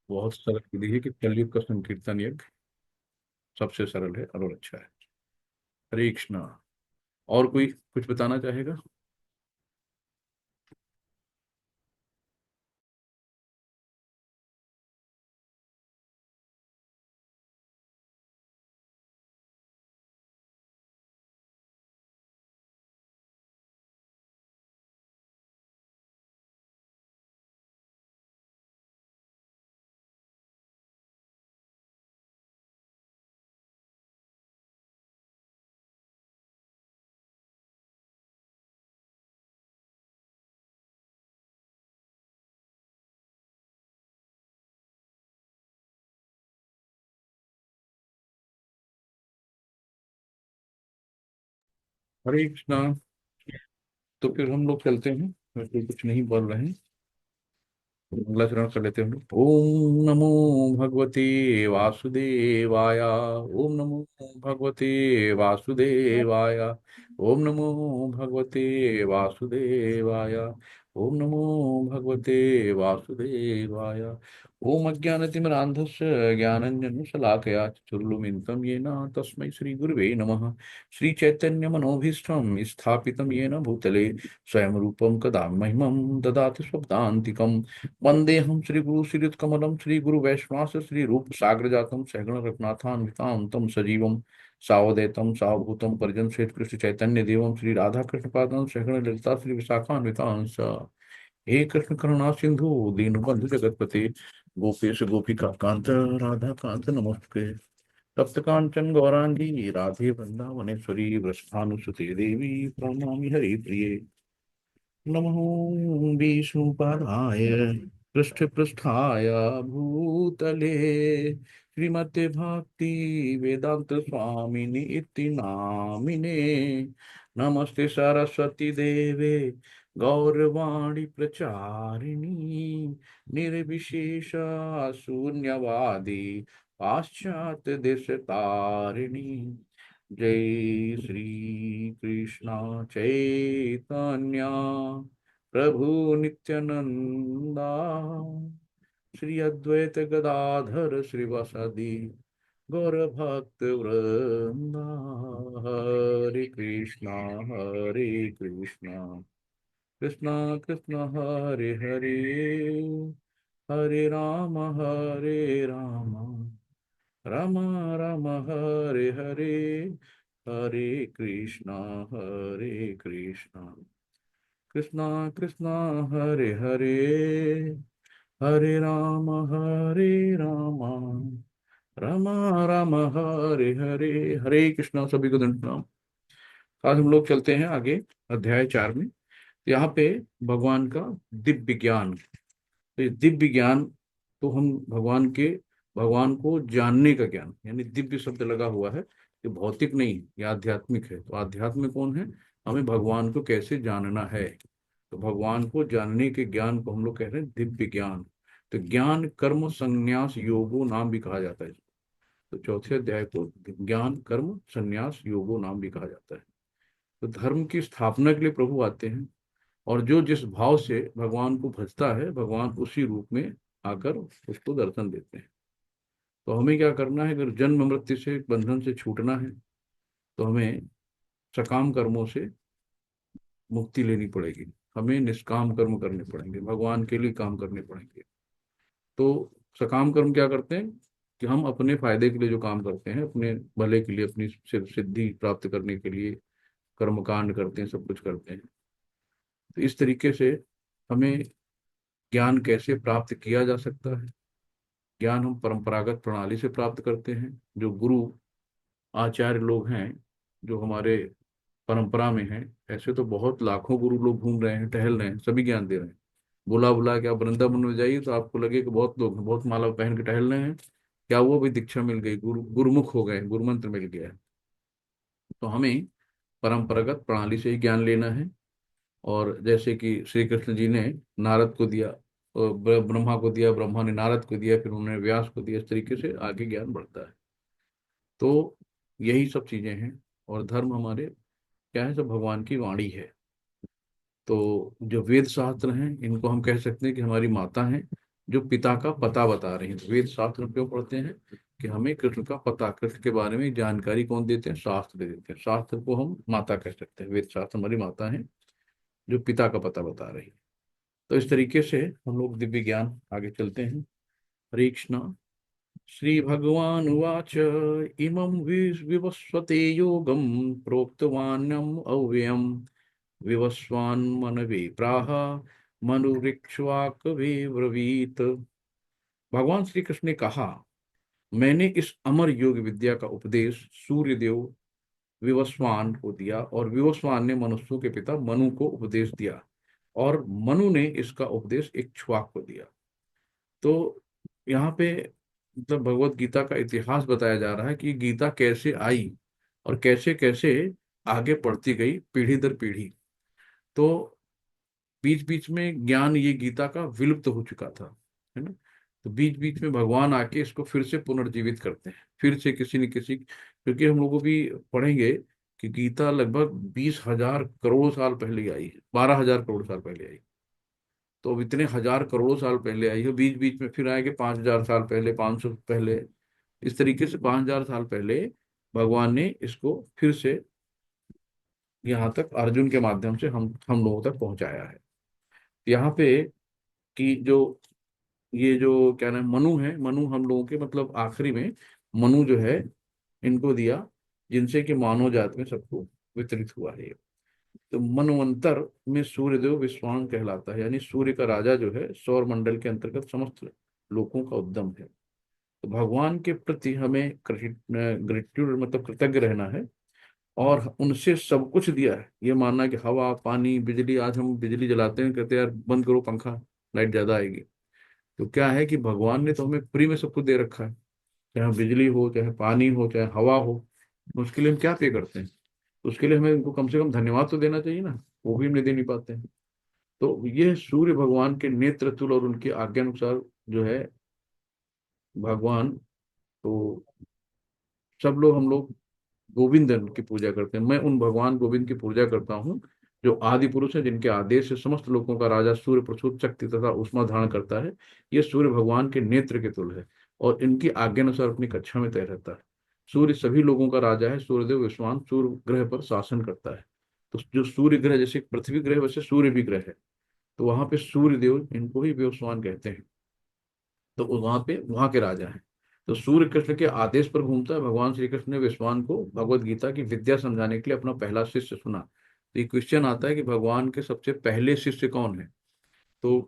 बहुत सरल विधि है कि कलयुग का संकीर्तन यज्ञ सबसे सरल है और अच्छा है। हरे कृष्णा। और कोई कुछ बताना चाहेगा? हरे कृष्णा। तो फिर हम लोग चलते हैं, वैसे कुछ नहीं बोल रहे हैं। अगला चरण कर लेते हैं हम लोग। ओम नमो भगवते वासुदेवाय, ओम नमो भगवते वासुदेवाय, ओम नमो भगवते वासुदेवाय, ओम नमो भगवते वासुदेवाय। ओम अज्ञानतिमिरान्धस्य ज्ञानञ्जनशलाकया चक्षुर्लुमिन्तं येन तस्मै श्रीगुरुवे नमः। श्रीचैतन्यमनोभीष्टं स्थापितं येन भूतले स्वयं रूपं कदा महिमं ददाति स्वपदान्तिकम्। वंदेहम श्रीगुरु श्रीयुतकमलम श्रीगुरु वैष्णवास श्री रूप साग्र जातम सहगण रत्नाथान्वितां तम सजीवम सावधेतम सावभूतम परिजन सहित कृष्ण चैतन्य देवम श्री राधा कृष्ण पादम सहगण ललिता श्री विशाखान्वितां हे कृष्ण करुणा सिंधु दीनबंधु जगतपते गोपेश गोपिका कांत राधा कांत नमस्ते। तप्त कांचन गौरांगी राधे वृंदावनेश्वरी वृषभानुसुते देवी प्रणमामि हरि प्रिये। नमो विष्णुपादाय पृष्ठपृष्ठाय भूतले श्रीमते भक्ति वेदांत स्वामिनि इति नामिने। नमस्ते सरस्वती देवे गौरवाणी प्रचारिणी निर्विशेष शून्यवादी पाश्चात्य देश तारिणी। जय श्री कृष्णा चैतन्य प्रभु नित्यानंदा श्री अद्वैत गदाधर श्रीवासादि गौर भक्त वृंदा। हरे कृष्णा हरे कृष्णा कृष्णा कृष्णा हरे हरे हरे राम राम राम हरे हरे। हरे कृष्णा हरे कृष्णा कृष्णा कृष्णा हरे हरे हरे राम राम राम हरे हरे। हरे कृष्णा। सभी को दंड प्रणाम। आज हम लोग चलते हैं आगे अध्याय 4 में। यहाँ पे भगवान का दिव्य ज्ञान। तो ये दिव्य ज्ञान, तो हम भगवान को जानने का ज्ञान, यानी दिव्य शब्द लगा हुआ है। ये भौतिक नहीं, ये आध्यात्मिक है। तो आध्यात्मिक कौन है? हमें भगवान को कैसे जानना है। तो भगवान को जानने के ज्ञान को हम लोग कह रहे हैं दिव्य ज्ञान। तो ज्ञान कर्म संन्यास योगो नाम भी कहा जाता है। तो चौथे अध्याय को ज्ञान कर्म संन्यास योगो नाम भी कहा जाता है। तो धर्म की स्थापना के लिए प्रभु आते हैं, और जो जिस भाव से भगवान को भजता है, भगवान उसी रूप में आकर उसको दर्शन देते हैं। तो हमें क्या करना है? अगर जन्म मृत्यु से बंधन से छूटना है, तो हमें सकाम कर्मों से मुक्ति लेनी पड़ेगी। हमें निष्काम कर्म करने पड़ेंगे, भगवान के लिए काम करने पड़ेंगे। तो सकाम कर्म क्या करते हैं? कि हम अपने फायदे के लिए जो काम करते हैं, अपने भले के लिए, अपनी सिद्धि प्राप्त करने के लिए कर्मकांड करते हैं, सब कुछ करते हैं। तो इस तरीके से हमें ज्ञान कैसे प्राप्त किया जा सकता है? ज्ञान हम परंपरागत प्रणाली से प्राप्त करते हैं। जो गुरु आचार्य लोग हैं, जो हमारे परंपरा में हैं, ऐसे तो बहुत लाखों गुरु लोग घूम रहे हैं, टहल रहे हैं, सभी ज्ञान दे रहे हैं। बुला बुला के आप वृंदावन में जाइए तो आपको लगे कि बहुत लोग हैं, बहुत माला पहन के टहल रहे हैं। क्या वो भी दीक्षा मिल गई, गुरुमुख हो गए, गुरु मंत्र मिल गया है। तो हमें परंपरागत प्रणाली से ही ज्ञान लेना है। और जैसे कि श्री कृष्ण जी ने नारद को दिया, और ब्रह्मा को दिया, ब्रह्मा ने नारद को दिया, फिर उन्होंने व्यास को दिया। इस तरीके से आगे ज्ञान बढ़ता है। तो यही सब चीजें हैं। और धर्म हमारे क्या है? सब भगवान की वाणी है। तो जो वेद शास्त्र हैं, इनको हम कह सकते हैं कि हमारी माता हैं। जो पिता का पता बता रही हैं। वेद शास्त्र क्यों पढ़ते हैं? कि हमें कृष्ण का पता, कृष्ण के बारे में जानकारी कौन देते हैं? शास्त्र दे देते हैं। शास्त्र को हम माता कह सकते हैं, वेद शास्त्र हमारी माता है जो पिता का पता बता रही है। तो इस तरीके से हम लोग दिव्य ज्ञान आगे चलते हैं। हरे कृष्णा। श्री भगवान उवाच इमं विवस्वते योगं प्रोक्तवान्यम् अव्ययम् विवस्वान्मनवे प्राह मनुरिक्ष्वाकवे ब्रवीत। भगवान श्री कृष्ण ने कहा, मैंने इस अमर योग विद्या का उपदेश सूर्यदेव विवस्वान को दिया और विवस्वान ने मनुष्यों के पिता मनु को उपदेश दिया और मनु ने इसका उपदेश इक्ष्वाक को दिया। तो यहाँ पे मतलब भगवत गीता का इतिहास बताया जा रहा है कि गीता कैसे आई और कैसे कैसे आगे बढ़ती गई पीढ़ी दर पीढ़ी। तो बीच बीच में ज्ञान ये गीता का विलुप्त हो चुका था, है ना। तो बीच बीच में भगवान आके इसको फिर से पुनर्जीवित करते हैं, फिर से किसी न किसी, क्योंकि हम लोगों भी पढ़ेंगे कि गीता लगभग 20,000 करोड़ साल पहले आई है, 12,000 करोड़ साल पहले आई। तो अब इतने हजार करोड़ों साल पहले आई है, बीच बीच में फिर आएंगे 5,000 साल पहले, 500 पहले, इस तरीके से 5,000 साल पहले भगवान ने इसको फिर से यहाँ तक अर्जुन के माध्यम से हम लोगों तक पहुंचाया है। यहाँ पे कि जो ये जो क्या नाम मनु है, मनु हम लोगों के मतलब आखिरी में मनु जो है इनको दिया, जिनसे कि मानव जात में सबको वितरित हुआ है। तो मनवंतर में सूर्यदेव विश्वान कहलाता है, यानी सूर्य का राजा जो है सौर मंडल के अंतर्गत समस्त लोकों का उद्यम है। तो भगवान के प्रति हमें ग्रेटिट्यूड मतलब कृतज्ञ रहना है और उनसे सब कुछ दिया है। ये मानना कि हवा पानी बिजली, आज हम बिजली जलाते हैं कहते हैं यार बंद करो पंखा, लाइट ज्यादा आएगी। तो क्या है कि भगवान ने तो हमें फ्री में सब कुछ दे रखा है, चाहे बिजली हो चाहे पानी हो चाहे हवा हो। उसके लिए हम क्या पे करते हैं? उसके लिए हमें उनको कम से कम धन्यवाद तो देना चाहिए ना, वो भी हम नहीं दे नहीं पाते हैं। तो ये सूर्य भगवान के नेत्र तुल और उनके आज्ञा अनुसार जो है भगवान, तो सब लोग हम लोग गोविंद की पूजा करते हैं। मैं उन भगवान गोविंद की पूजा करता हूँ जो आदि पुरुष है, जिनके आदेश से समस्त लोगों का राजा सूर्य प्रचुर शक्ति तथा उष्मा धारण करता है। ये सूर्य भगवान के नेत्र के तुल्य है और इनकी आज्ञा अनुसार अपनी कक्षा में तय रहता है। सूर्य सभी लोगों का राजा है। सूर्यदेव विश्वान सूर्य ग्रह पर शासन करता है। तो जो सूर्य ग्रह जैसे पृथ्वी ग्रह वैसे सूर्य भी ग्रह है, तो वहां पे सूर्य देव इनको ही विवस्वान कहते हैं। तो वहां पे वहां के राजा हैं। तो सूर्य कृष्ण के आदेश पर घूमता है। भगवान श्री कृष्ण ने विश्वान को भगवत गीता की विद्या समझाने के लिए अपना पहला शिष्य चुना। तो ये क्वेश्चन आता है कि भगवान के सबसे पहले शिष्य कौन है? तो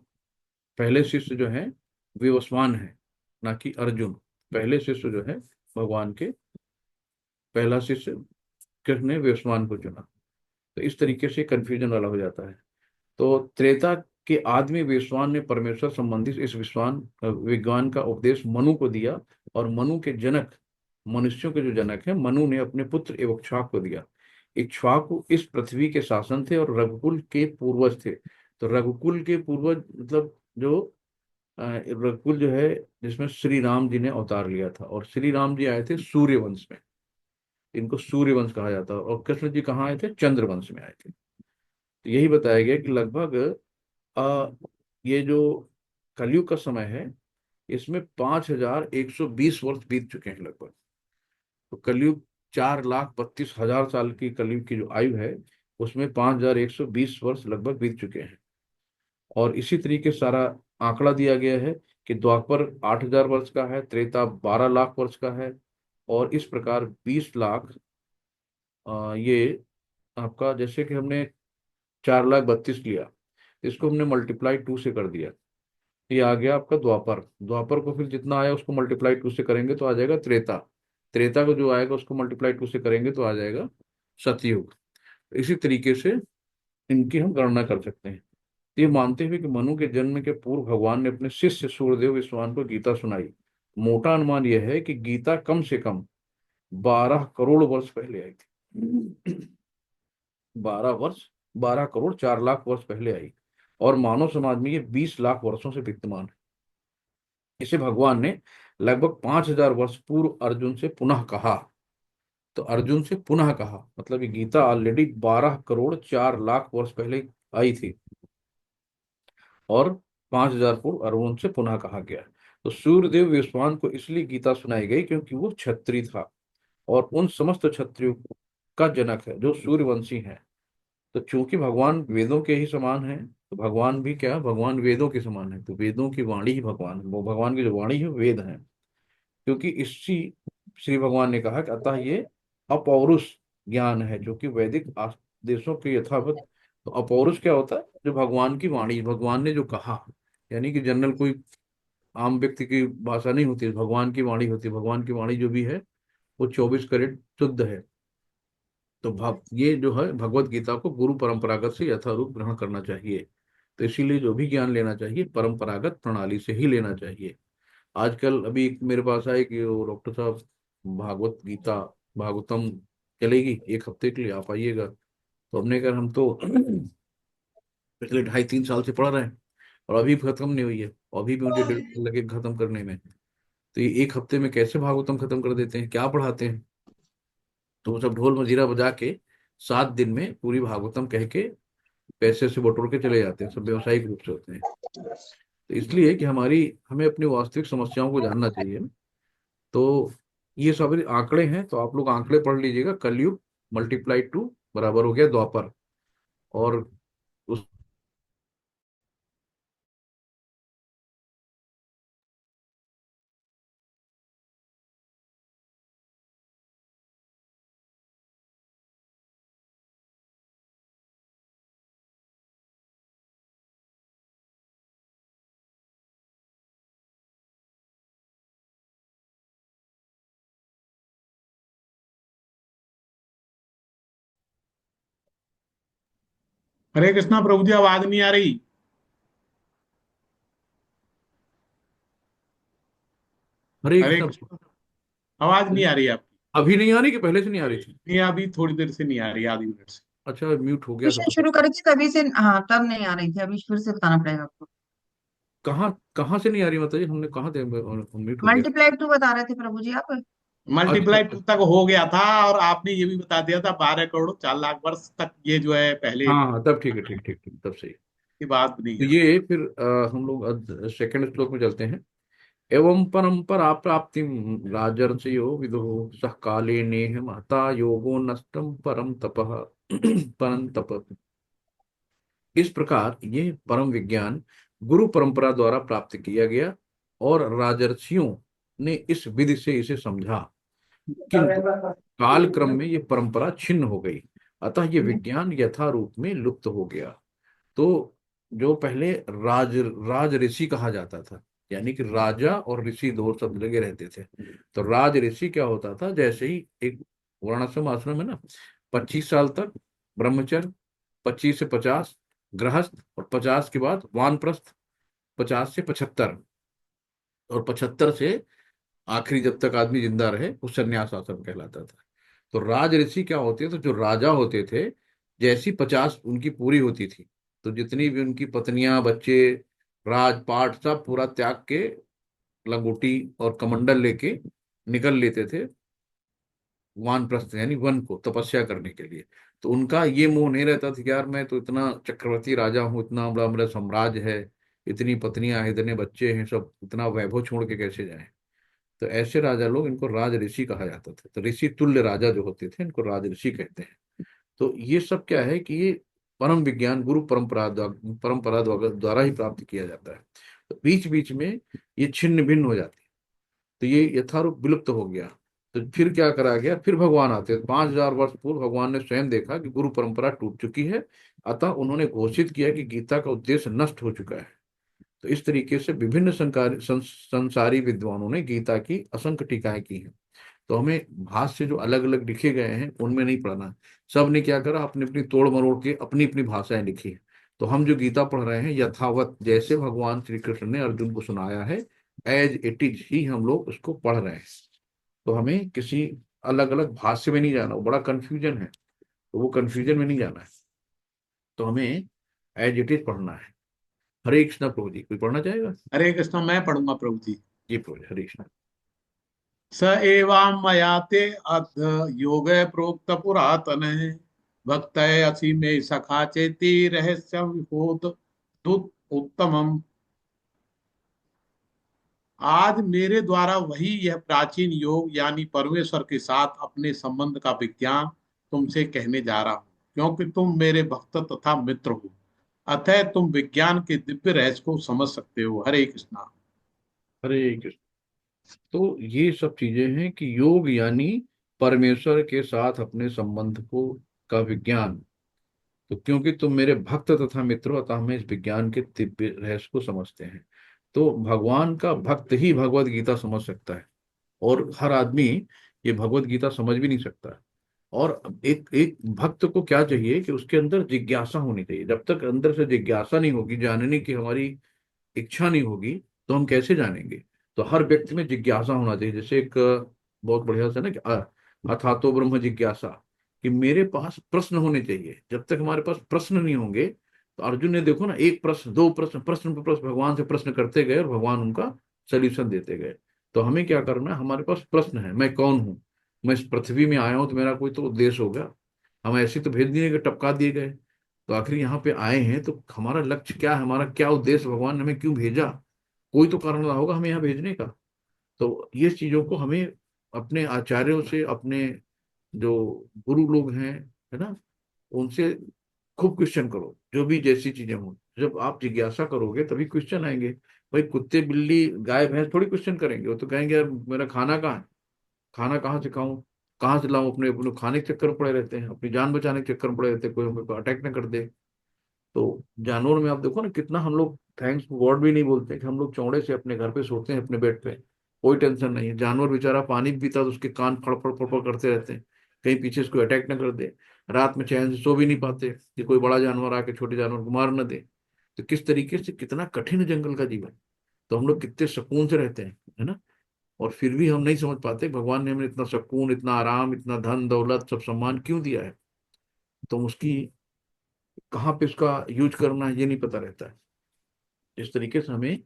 पहले शिष्य जो है विवस्वान है, ना कि अर्जुन। पहले शिष्य जो है भगवान के, पहला शिष्य कृष्ण ने विवस्वान को चुना। तो इस तरीके से कंफ्यूजन वाला हो जाता है। तो त्रेता के आदमी विश्वान ने परमेश्वर संबंधित इस विज्ञान का उपदेश मनु को दिया और मनु के जनक, मनुष्यों के जो जनक हैं, मनु ने अपने पुत्र इक्ष्वाक को दिया। इक्ष्वाकु इस पृथ्वी के शासन थे और रघुकुल के पूर्वज थे। तो रघुकुल के पूर्वज मतलब जो रघुकुल जो है जिसमें श्री राम जी ने अवतार लिया था, और श्री राम जी आए थे सूर्य वंश में, इनको सूर्य वंश कहा जाता है। और कृष्ण जी कहाँ आए थे? चंद्र वंश में आए थे। तो यही बताया गया कि लगभग आ, ये जो कलयुग का समय है इसमें 5,120 वर्ष बीत चुके हैं लगभग। तो कलयुग 4,32,000 साल की कलयुग की जो आयु है उसमें 5,120 वर्ष लगभग बीत चुके हैं। और इसी तरीके सारा आंकड़ा दिया गया है कि द्वापर 8,000 वर्ष का है, त्रेता 12 लाख वर्ष का है, और इस प्रकार 20 लाख, ये आपका जैसे कि हमने 4,32,000 लिया, इसको हमने मल्टीप्लाई 2 से कर दिया, ये आ गया आपका द्वापर। द्वापर को फिर जितना आया उसको मल्टीप्लाई 2 से करेंगे तो आ जाएगा त्रेता। त्रेता को जो आएगा उसको मल्टीप्लाई 2 से करेंगे तो आ जाएगा सतयुग। इसी तरीके से इनकी हम गणना कर सकते हैं। तो ये मानते हुए कि मनु के जन्म के पूर्व भगवान ने अपने शिष्य सूर्यदेव विश्वान को गीता सुनाई। मोटा अनुमान यह है कि गीता कम से कम 12 करोड़ वर्ष पहले आई थी। 12 वर्ष, 12 करोड़ 4 लाख वर्ष पहले आई, और मानव समाज में ये 20 लाख वर्षों से विद्यमान है। इसे भगवान ने लगभग 5,000 वर्ष पूर्व अर्जुन से पुनः कहा। तो अर्जुन से पुनः कहा मतलब ये गीता ऑलरेडी 12 करोड़ 4 लाख वर्ष पहले आई थी। और 5,000 पूर्व अरुण से पुनः कहा गया। तो सूर्यदेव विश्वान को इसलिए गीता सुनाई गई क्योंकि वो क्षत्रिय था और उन समस्त क्षत्रियों का जनक है जो सूर्यवंशी हैं। तो चूंकि भगवान वेदों के ही समान है, तो भगवान भी क्या, भगवान वेदों के समान है, तो वेदों की वाणी ही भगवान है, वो भगवान की जो वाणी है वेद है। क्योंकि इसी श्री भगवान ने कहा कि अतः ये अपौरुष ज्ञान है जो कि वैदिक आदेशों के यथावत। तो अपौरुष क्या होता है, जो भगवान की वाणी, भगवान ने जो कहा, यानी कि जनरल कोई आम व्यक्ति की भाषा नहीं होती है, भगवान की वाणी होती है। भगवान की वाणी जो भी है वो 24 कैरेट शुद्ध है। तो ये जो है भगवत गीता को गुरु परंपरागत से यथारूप ग्रहण करना चाहिए। तो इसीलिए जो भी ज्ञान लेना चाहिए परंपरागत प्रणाली से ही लेना चाहिए। आजकल अभी एक मेरे पास आए कि वो डॉक्टर साहब, भागवत गीता, भागवतम चलेगी 1 हफ्ते के लिए, आप आइएगा। तो हमने कहा हम तो पिछले 2.5-3 साल से पढ़ रहे हैं और अभी भी खत्म नहीं हुई है, और अभी भी मुझे 1.5 साल लगे खत्म करने में। तो ये 1 हफ्ते में कैसे भागवतम खत्म कर देते हैं, क्या पढ़ाते हैं। तो वो सब ढोल मजीरा बजा के 7 दिन में पूरी भागवतम कह के पैसे से बटोर के चले जाते हैं, सब व्यवसायिक रूप से होते हैं। तो इसलिए कि हमें अपनी वास्तविक समस्याओं को जानना चाहिए। तो ये सब आंकड़े हैं, तो आप लोग आंकड़े पढ़ लीजिएगा। कलयुग ×2 बराबर हो गया द्वापर। और उस हरे कृष्णा प्रभु जी, आवाज नहीं आ रही। हरे हरे कृष्ण। कृष्णा, आवाज नहीं आ रही आपकी। अभी नहीं आ रही कि पहले से नहीं आ रही थी? नहीं, अभी थोड़ी देर से नहीं आ रही, आधी मिनट से। अच्छा, म्यूट हो गया था ट्यूशन पता। शुरू करी थी तभी से, हाँ तब नहीं आ रही थी, अभी फिर से बताना पड़ेगा आपको। कहाँ कहाँ से नहीं आ रही माता जी, हमने कहाँ थे, म्यूट हो गया। मल्टीप्लाई टू बता रहे थे प्रभु जी आप। अच्छा मल्टीप्लाई अच्छा। 2 तक हो गया था, और आपने ये भी बता दिया था 12 करोड़ 4 लाख वर्ष तक ये जो है पहले हाँ हाँ, तब ठीक है, ठीक ठीक ठीक, तब सही। की बात नहीं तो है। ये फिर हम लोग सेकंड श्लोक में चलते हैं। एवं परंपरा प्राप्ति राजर्षयो विदुः सह काले नेह महता योगो नष्टम परम तपः परम तप। इस प्रकार ये परम विज्ञान गुरु परंपरा द्वारा प्राप्त किया गया और राजर्षियों ने इस विधि से इसे समझा, किंतु काल क्रम में ये परंपरा छिन्न हो गई, अतः ये विज्ञान यथा रूप में लुप्त हो गया। तो जो पहले राज ऋषि कहा जाता था, यानी कि राजा और ऋषि दो शब्द लगे रहते थे। तो राज ऋषि क्या होता था, जैसे ही एक वर्णाश्रम आश्रम है ना, 25 साल तक ब्रह्मचर्य, 25 से 50 गृहस्थ, और 50 के बाद वानप्रस्थ, 50 से 75, और 75 से आखिरी जब तक आदमी जिंदा रहे वो संन्यास आश्रम कहलाता था। तो राज ऋषि क्या होते थे, तो जो राजा होते थे, जैसी 50 उनकी पूरी होती थी, तो जितनी भी उनकी पत्नियां बच्चे राजपाट सब पूरा त्याग के लंगोटी और कमंडल लेके निकल लेते थे वानप्रस्थ यानी वन को तपस्या करने के लिए। तो उनका ये मोह नहीं रहता था कि यार मैं तो इतना चक्रवर्ती राजा हूँ, इतना बड़ा मेरा साम्राज्य है, इतनी पत्नियां हैं, इतने बच्चे हैं, सब इतना वैभव छोड़ के कैसे जाएं। तो ऐसे राजा लोग, इनको राज ऋषि कहा जाता था। तो ऋषि तुल्य राजा जो होते थे इनको राज ऋषि कहते हैं। तो ये सब क्या है कि ये परम विज्ञान गुरु परंपरा द्वारा ही प्राप्त किया जाता है। तो बीच बीच में ये छिन्न भिन्न हो जाती है, तो ये यथारूप विलुप्त हो गया। तो फिर क्या करा गया, फिर भगवान आते हैं। 5,000 वर्ष पूर्व भगवान ने स्वयं देखा कि गुरु परंपरा टूट चुकी है, अतः उन्होंने घोषित किया कि गीता का उद्देश्य नष्ट हो चुका है। तो इस तरीके से विभिन्न संसारी विद्वानों ने गीता की असंख्य टीकाएं की हैं। तो हमें भाष्य जो अलग अलग लिखे गए हैं उनमें नहीं पढ़ना। सब ने क्या करा, अपनी अपनी तोड़ मरोड़ के अपनी अपनी भाषाएं लिखी है। तो हम जो गीता पढ़ रहे हैं यथावत जैसे भगवान श्री कृष्ण ने अर्जुन को सुनाया है, एज इट इज ही हम लोग उसको पढ़ रहे हैं। तो हमें किसी अलग अलग भाष्य में नहीं जाना, वो बड़ा कंफ्यूजन है, तो वो कंफ्यूजन में नहीं जाना है। तो हमें एज इट इज पढ़ना है। हरे कृष्णा प्रभु जी, कोई पढ़ना चाहेगा? हरे कृष्णा, मैं पढ़ूंगा प्रभु जी। जी प्रभु जी, हरे कृष्णा। स एवां मया ते अध योग प्रोक्त पुरातन भक्त असी में सखा चेती रहस्यम विभूत दुत उत्तमम आज मेरे द्वारा वही यह प्राचीन योग यानी परमेश्वर के साथ अपने संबंध का विज्ञान तुमसे कहने जा रहा हूं, क्योंकि तुम मेरे भक्त तथा मित्र हो। अतः तुम विज्ञान के दिव्य रहस्य को समझ सकते हो। हरे कृष्णा। हरे कृष्ण। तो ये सब चीजें हैं कि योग यानी परमेश्वर के साथ अपने संबंध को का विज्ञान। तो क्योंकि तुम मेरे भक्त तथा मित्र हो, अतः हम इस विज्ञान के दिव्य रहस्य को समझते हैं। तो भगवान का भक्त ही भगवत गीता समझ सकता है, और हर आदमी ये भगवत गीता समझ भी नहीं सकता। और एक एक भक्त को क्या चाहिए कि उसके अंदर जिज्ञासा होनी चाहिए। जब तक अंदर से जिज्ञासा नहीं होगी, जानने की हमारी इच्छा नहीं होगी, तो हम कैसे जानेंगे। तो हर व्यक्ति में जिज्ञासा होना चाहिए। जैसे एक बहुत बढ़िया से ना कि अथातो ब्रह्म जिज्ञासा, कि मेरे पास प्रश्न होने चाहिए। जब तक हमारे पास प्रश्न नहीं होंगे, तो अर्जुन ने देखो ना, एक प्रश्न, दो प्रश्न, प्रश्न पर प्रश्न भगवान से प्रश्न करते गए, और भगवान उनका सोल्यूशन देते गए। तो हमें क्या करना है, हमारे पास प्रश्न है, मैं कौन हूँ, मैं इस पृथ्वी में आया हूं तो मेरा कोई तो उद्देश्य होगा। हम ऐसे तो भेज दिए कि टपका दिए गए। तो आखिर यहाँ पे आए हैं तो हमारा लक्ष्य क्या है, हमारा क्या उद्देश्य, भगवान ने हमें क्यों भेजा। कोई तो कारण रहा होगा हमें यहाँ भेजने का। तो ये चीजों को हमें अपने आचार्यों से, अपने जो गुरु लोग हैं, है ना, उनसे खूब क्वेश्चन करो। जो भी जैसी चीजें हों, जब आप जिज्ञासा करोगे तभी क्वेश्चन आएंगे। भाई कुत्ते बिल्ली गाय भैंस थोड़ी क्वेश्चन करेंगे, वो तो कहेंगे यार मेरा खाना कहाँ है, खाना कहाँ से खाऊं, कहाँ से लाऊं। अपने अपने खाने के चक्कर में पड़े रहते हैं, अपनी जान बचाने के चक्कर में पड़े रहते हैं, कोई हमें अटैक ना कर दे। तो जानवर में आप देखो ना, कितना हम लोग थैंक्स गॉड भी नहीं बोलते कि हम लोग चौड़े से अपने घर पे सोते हैं, अपने बेड पे, कोई टेंशन नहीं है। जानवर बेचारा पानी भी पीता तो उसके कान फड़ फड़ फड़ फड़ करते रहते हैं, कहीं पीछे से कोई अटैक ना कर दे। रात में चैन से सो भी नहीं पाते कि कोई बड़ा जानवर आके छोटे जानवर को मार ना दे। तो किस तरीके से, कितना कठिन है जंगल का जीवन। तो हम लोग कितने सुकून से रहते हैं, है ना। और फिर भी हम नहीं समझ पाते भगवान ने हमें इतना सुकून, इतना आराम, इतना धन दौलत, सब सम्मान क्यों दिया है। तो उसकी कहाँ पे उसका यूज करना है ये नहीं पता रहता है। इस तरीके से हमें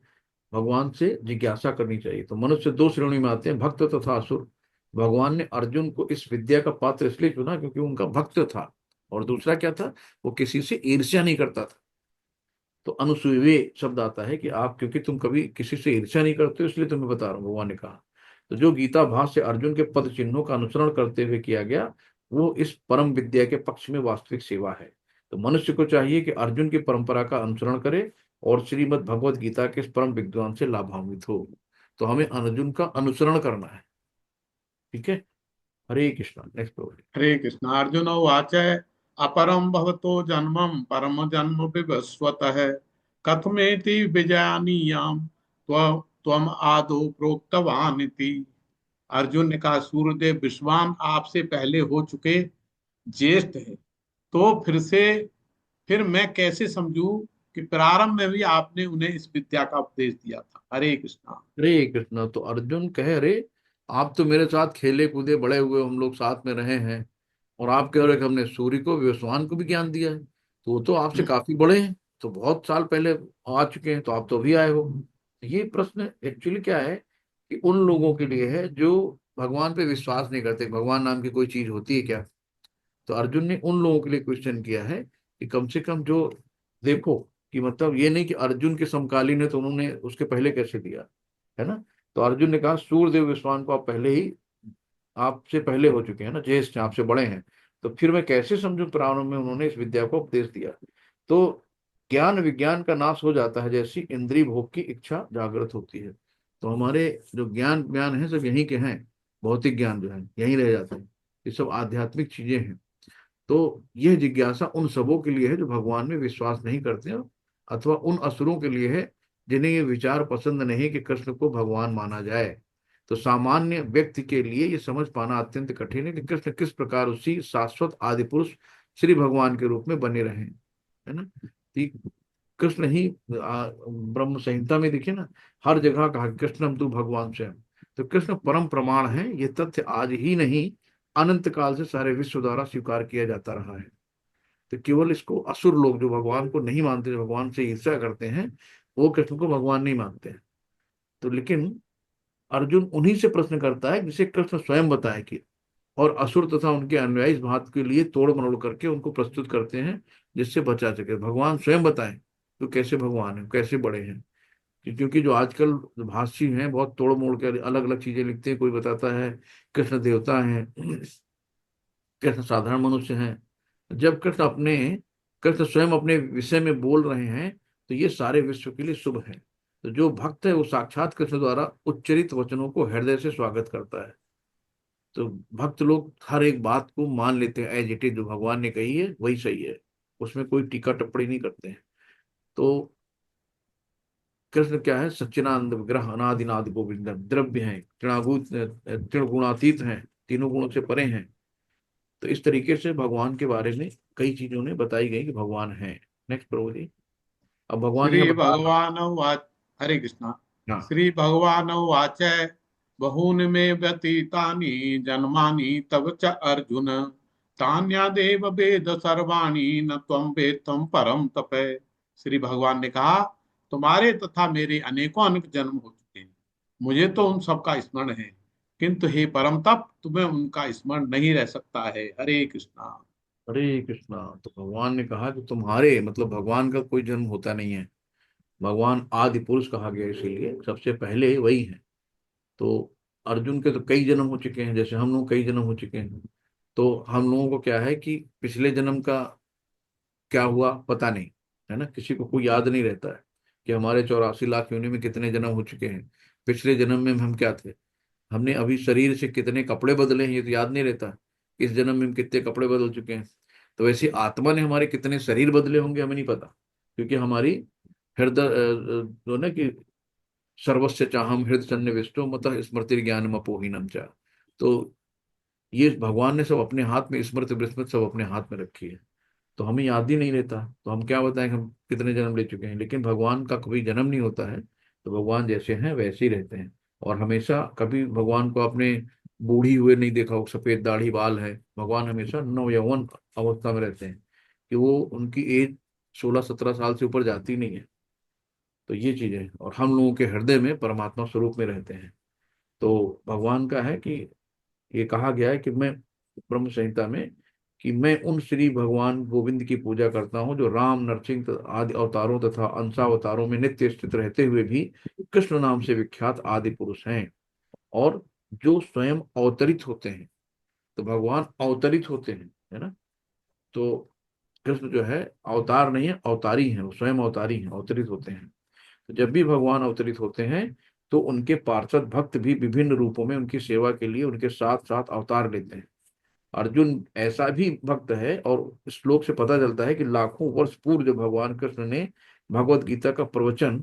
भगवान से जिज्ञासा करनी चाहिए। तो मनुष्य दो श्रेणी में आते हैं, भक्त तथा असुर। भगवान ने अर्जुन को इस विद्या का पात्र इसलिए चुना क्योंकि वो उनका भक्त था। और दूसरा क्या था, वो किसी से ईर्ष्या नहीं करता था। तो अनुसूये शब्द आता है कि आप, क्योंकि तुम कभी किसी से ईर्ष्या नहीं करते हो, इसलिए तुम्हें बता रहा हूँ, भगवान ने कहा। तो जो गीता भाष्य से अर्जुन के पद चिन्हों का अनुसरण करते हुए किया गया, वो इस परम विद्या के पक्ष में वास्तविक सेवा है। तो मनुष्य को चाहिए कि अर्जुन की परंपरा का अनुसरण करे और श्रीमद् भगवत गीता के इस परम विद्वान से लाभान्वित हो। तो हमें अर्जुन का अनुसरण करना है। ठीक है। हरे कृष्णा। Next problem. हरे कृष्ण। अर्जुन उवाच अपरम भवतो जन्मम परम जन्म विवस्वतः कथमेति विजानीयाम त्वम आदौ प्रोक्तवान इति। अर्जुन ने कहा, सूर्यदेव विश्वान आपसे पहले हो चुके ज्येष्ठ है, तो फिर मैं कैसे समझूं कि प्रारंभ में भी आपने उन्हें इस विद्या का उपदेश दिया था। हरे कृष्णा। हरे कृष्णा। तो अर्जुन कहे, अरे आप तो मेरे साथ खेले कूदे बड़े हुए, हम लोग साथ में रहे हैं, और आप कह रहे हैं कि हमने सूर्य को, विवस्वान को भी ज्ञान दिया है। तो वो तो आपसे काफी बड़े हैं, तो बहुत साल पहले आ चुके हैं, तो आप तो अभी आए हो। ये प्रश्न एक्चुअली क्या है, कि उन लोगों के लिए है जो भगवान पे विश्वास नहीं करते, भगवान नाम की कोई चीज होती है क्या। तो अर्जुन ने उन लोगों के लिए क्वेश्चन किया है कि कम से कम जो, देखो, कि मतलब ये नहीं कि अर्जुन के समकालीन है तो उन्होंने उसके पहले कैसे दिया, है ना। तो अर्जुन ने कहा, सूर्यदेव विश्वान को आप पहले ही, आपसे पहले हो चुके हैं ना, ज्येष्ठ हैं, आपसे बड़े हैं। तो फिर मैं कैसे समझूं प्रारंभ में उन्होंने इस विद्या को उपदेश दिया। तो ज्ञान विज्ञान का नाश हो जाता है जैसी इंद्रिय भोग की इच्छा जागृत होती है। तो हमारे जो ज्ञान ज्ञान है सब यहीं के हैं, भौतिक ज्ञान जो है यहीं रह जाते हैं, ये सब आध्यात्मिक चीजें हैं। तो यह जिज्ञासा उन सबों के लिए है जो भगवान में विश्वास नहीं करते हैं, अथवा उन असुरों के लिए है जिन्हें ये विचार पसंद नहीं कि कृष्ण को भगवान माना जाए। तो सामान्य व्यक्ति के लिए ये समझ पाना अत्यंत कठिन है कि कृष्ण किस प्रकार उसी शाश्वत आदि पुरुष श्री भगवान के रूप में बने रहे, है ना। कि कृष्ण ही ब्रह्म संहिता में देखिए ना, हर जगह कहा कृष्णम तू भगवान स्वयं। तो कृष्ण परम प्रमाण है, ये तथ्य आज ही नहीं, अनंत काल से सारे विश्व द्वारा स्वीकार किया जाता रहा है। तो केवल इसको असुर लोग जो भगवान को नहीं मानते, जो भगवान से ईर्ष्या करते हैं, वो कृष्ण को भगवान नहीं मानते हैं। तो लेकिन अर्जुन उन्हीं से प्रश्न करता है जिसे कृष्ण स्वयं बताए कि, और असुर तथा उनके अनुयायी इस बात के लिए तोड़ मरोड़ करके उनको प्रस्तुत करते हैं जिससे बचा सके। भगवान स्वयं बताएं तो कैसे भगवान है, कैसे बड़े हैं। क्योंकि जो आजकल भाष्य हैं बहुत तोड़ मोड़ के अलग अलग चीजें लिखते हैं। कोई बताता है कृष्ण देवता हैं, कृष्ण साधारण मनुष्य हैं। जब कृष्ण स्वयं अपने विषय में बोल रहे हैं तो ये सारे विश्व के लिए शुभ है। तो जो भक्त है वो साक्षात कृष्ण द्वारा उच्चरित वचनों को हृदय से स्वागत करता है। तो भक्त लोग हर एक बात को मान लेते हैं एज इट इज, जो भगवान ने कही है वही सही है, उसमें कोई टीका टिप्पणी नहीं करते हैं। तो कृष्ण क्या है, सच्चिदानंद विग्रह, अनादिनाद गोविंद, द्रव्य है, तृण गुणातीत हैं, तीनों गुणों से परे हैं। तो इस तरीके से भगवान के बारे में कई चीजों ने बताई गई कि भगवान है। नेक्स्ट प्रभु जी। अब भगवान यहाँ श्री बता रहा। भगवान उवाच। हरे कृष्णा। हाँ। श्री भगवान उवाच। बहूनि मे व्यतीतानि जन्मानि तव च अर्जुन, तान्यदेव वेद सर्वाणि न त्वं वेत्तं परम तप। श्री भगवान ने कहा, तुम्हारे तथा मेरे अनेकों अनेक जन्म हो चुके हैं, मुझे तो उन सबका स्मरण है, किंतु हे परम तप, तुम्हें उनका स्मरण नहीं रह सकता है। हरे कृष्णा। हरे कृष्णा। तो भगवान ने कहा कि तुम्हारे मतलब भगवान का कोई जन्म होता नहीं है। भगवान आदि पुरुष कहा गया इसीलिए सबसे पहले वही है। तो अर्जुन के तो कई जन्म हो चुके हैं, जैसे हम लोग कई जन्म हो चुके हैं। तो हम लोगों को क्या है कि पिछले जन्म का क्या हुआ पता नहीं, है ना, किसी को कोई याद नहीं रहता है कि हमारे 84 लाख योनि में कितने जन्म हो चुके हैं। पिछले जन्म में हम क्या थे, हमने अभी शरीर से कितने कपड़े बदले हैं ये तो याद नहीं रहता। इस जन्म में हम कितने कपड़े बदल चुके हैं। तो वैसे आत्मा ने हमारे कितने शरीर बदले होंगे हमें नहीं पता, क्योंकि हमारी हृदय जो ना कि सर्वस्य चाहम हृदय सन्निविष्टो मत स्मृति ज्ञान अपोहिनम चा। तो ये भगवान ने सब अपने हाथ में, स्मृति विस्मृति सब अपने हाथ में रखी है। तो हमें याद ही नहीं रहता, तो हम क्या बताएं हम कितने जन्म ले चुके हैं। लेकिन भगवान का कभी जन्म नहीं होता है, तो भगवान जैसे हैं वैसे ही रहते हैं। और हमेशा कभी भगवान को आपने बूढ़ी हुए नहीं देखा हो, सफेद दाढ़ी बाल है, भगवान हमेशा नवयौवन अवस्था में रहते हैं, कि वो उनकी एज 16-17 साल से ऊपर जाती नहीं है। तो ये चीजें, और हम लोगों के हृदय में परमात्मा स्वरूप में रहते हैं। तो भगवान का है कि ये कहा गया है कि मैं ब्रह्म संहिता में कि मैं उन श्री भगवान गोविंद की पूजा करता हूँ जो राम नरसिंह आदि अवतारों तथा अंशावतारों में नित्य स्थित रहते हुए भी कृष्ण नाम से विख्यात आदि पुरुष हैं, और जो स्वयं अवतरित होते हैं। तो भगवान अवतरित होते हैं, है ना। तो कृष्ण जो है अवतार नहीं है, अवतारी हैं, वो स्वयं अवतारी हैं, अवतरित होते हैं। तो जब भी भगवान अवतरित होते हैं तो उनके पार्षद भक्त भी विभिन्न रूपों में उनकी सेवा के लिए उनके साथ साथ अवतार लेते हैं। अर्जुन ऐसा भी भक्त है, और श्लोक से पता चलता है कि लाखों वर्ष पूर्व जब भगवान कृष्ण ने भगवत गीता का प्रवचन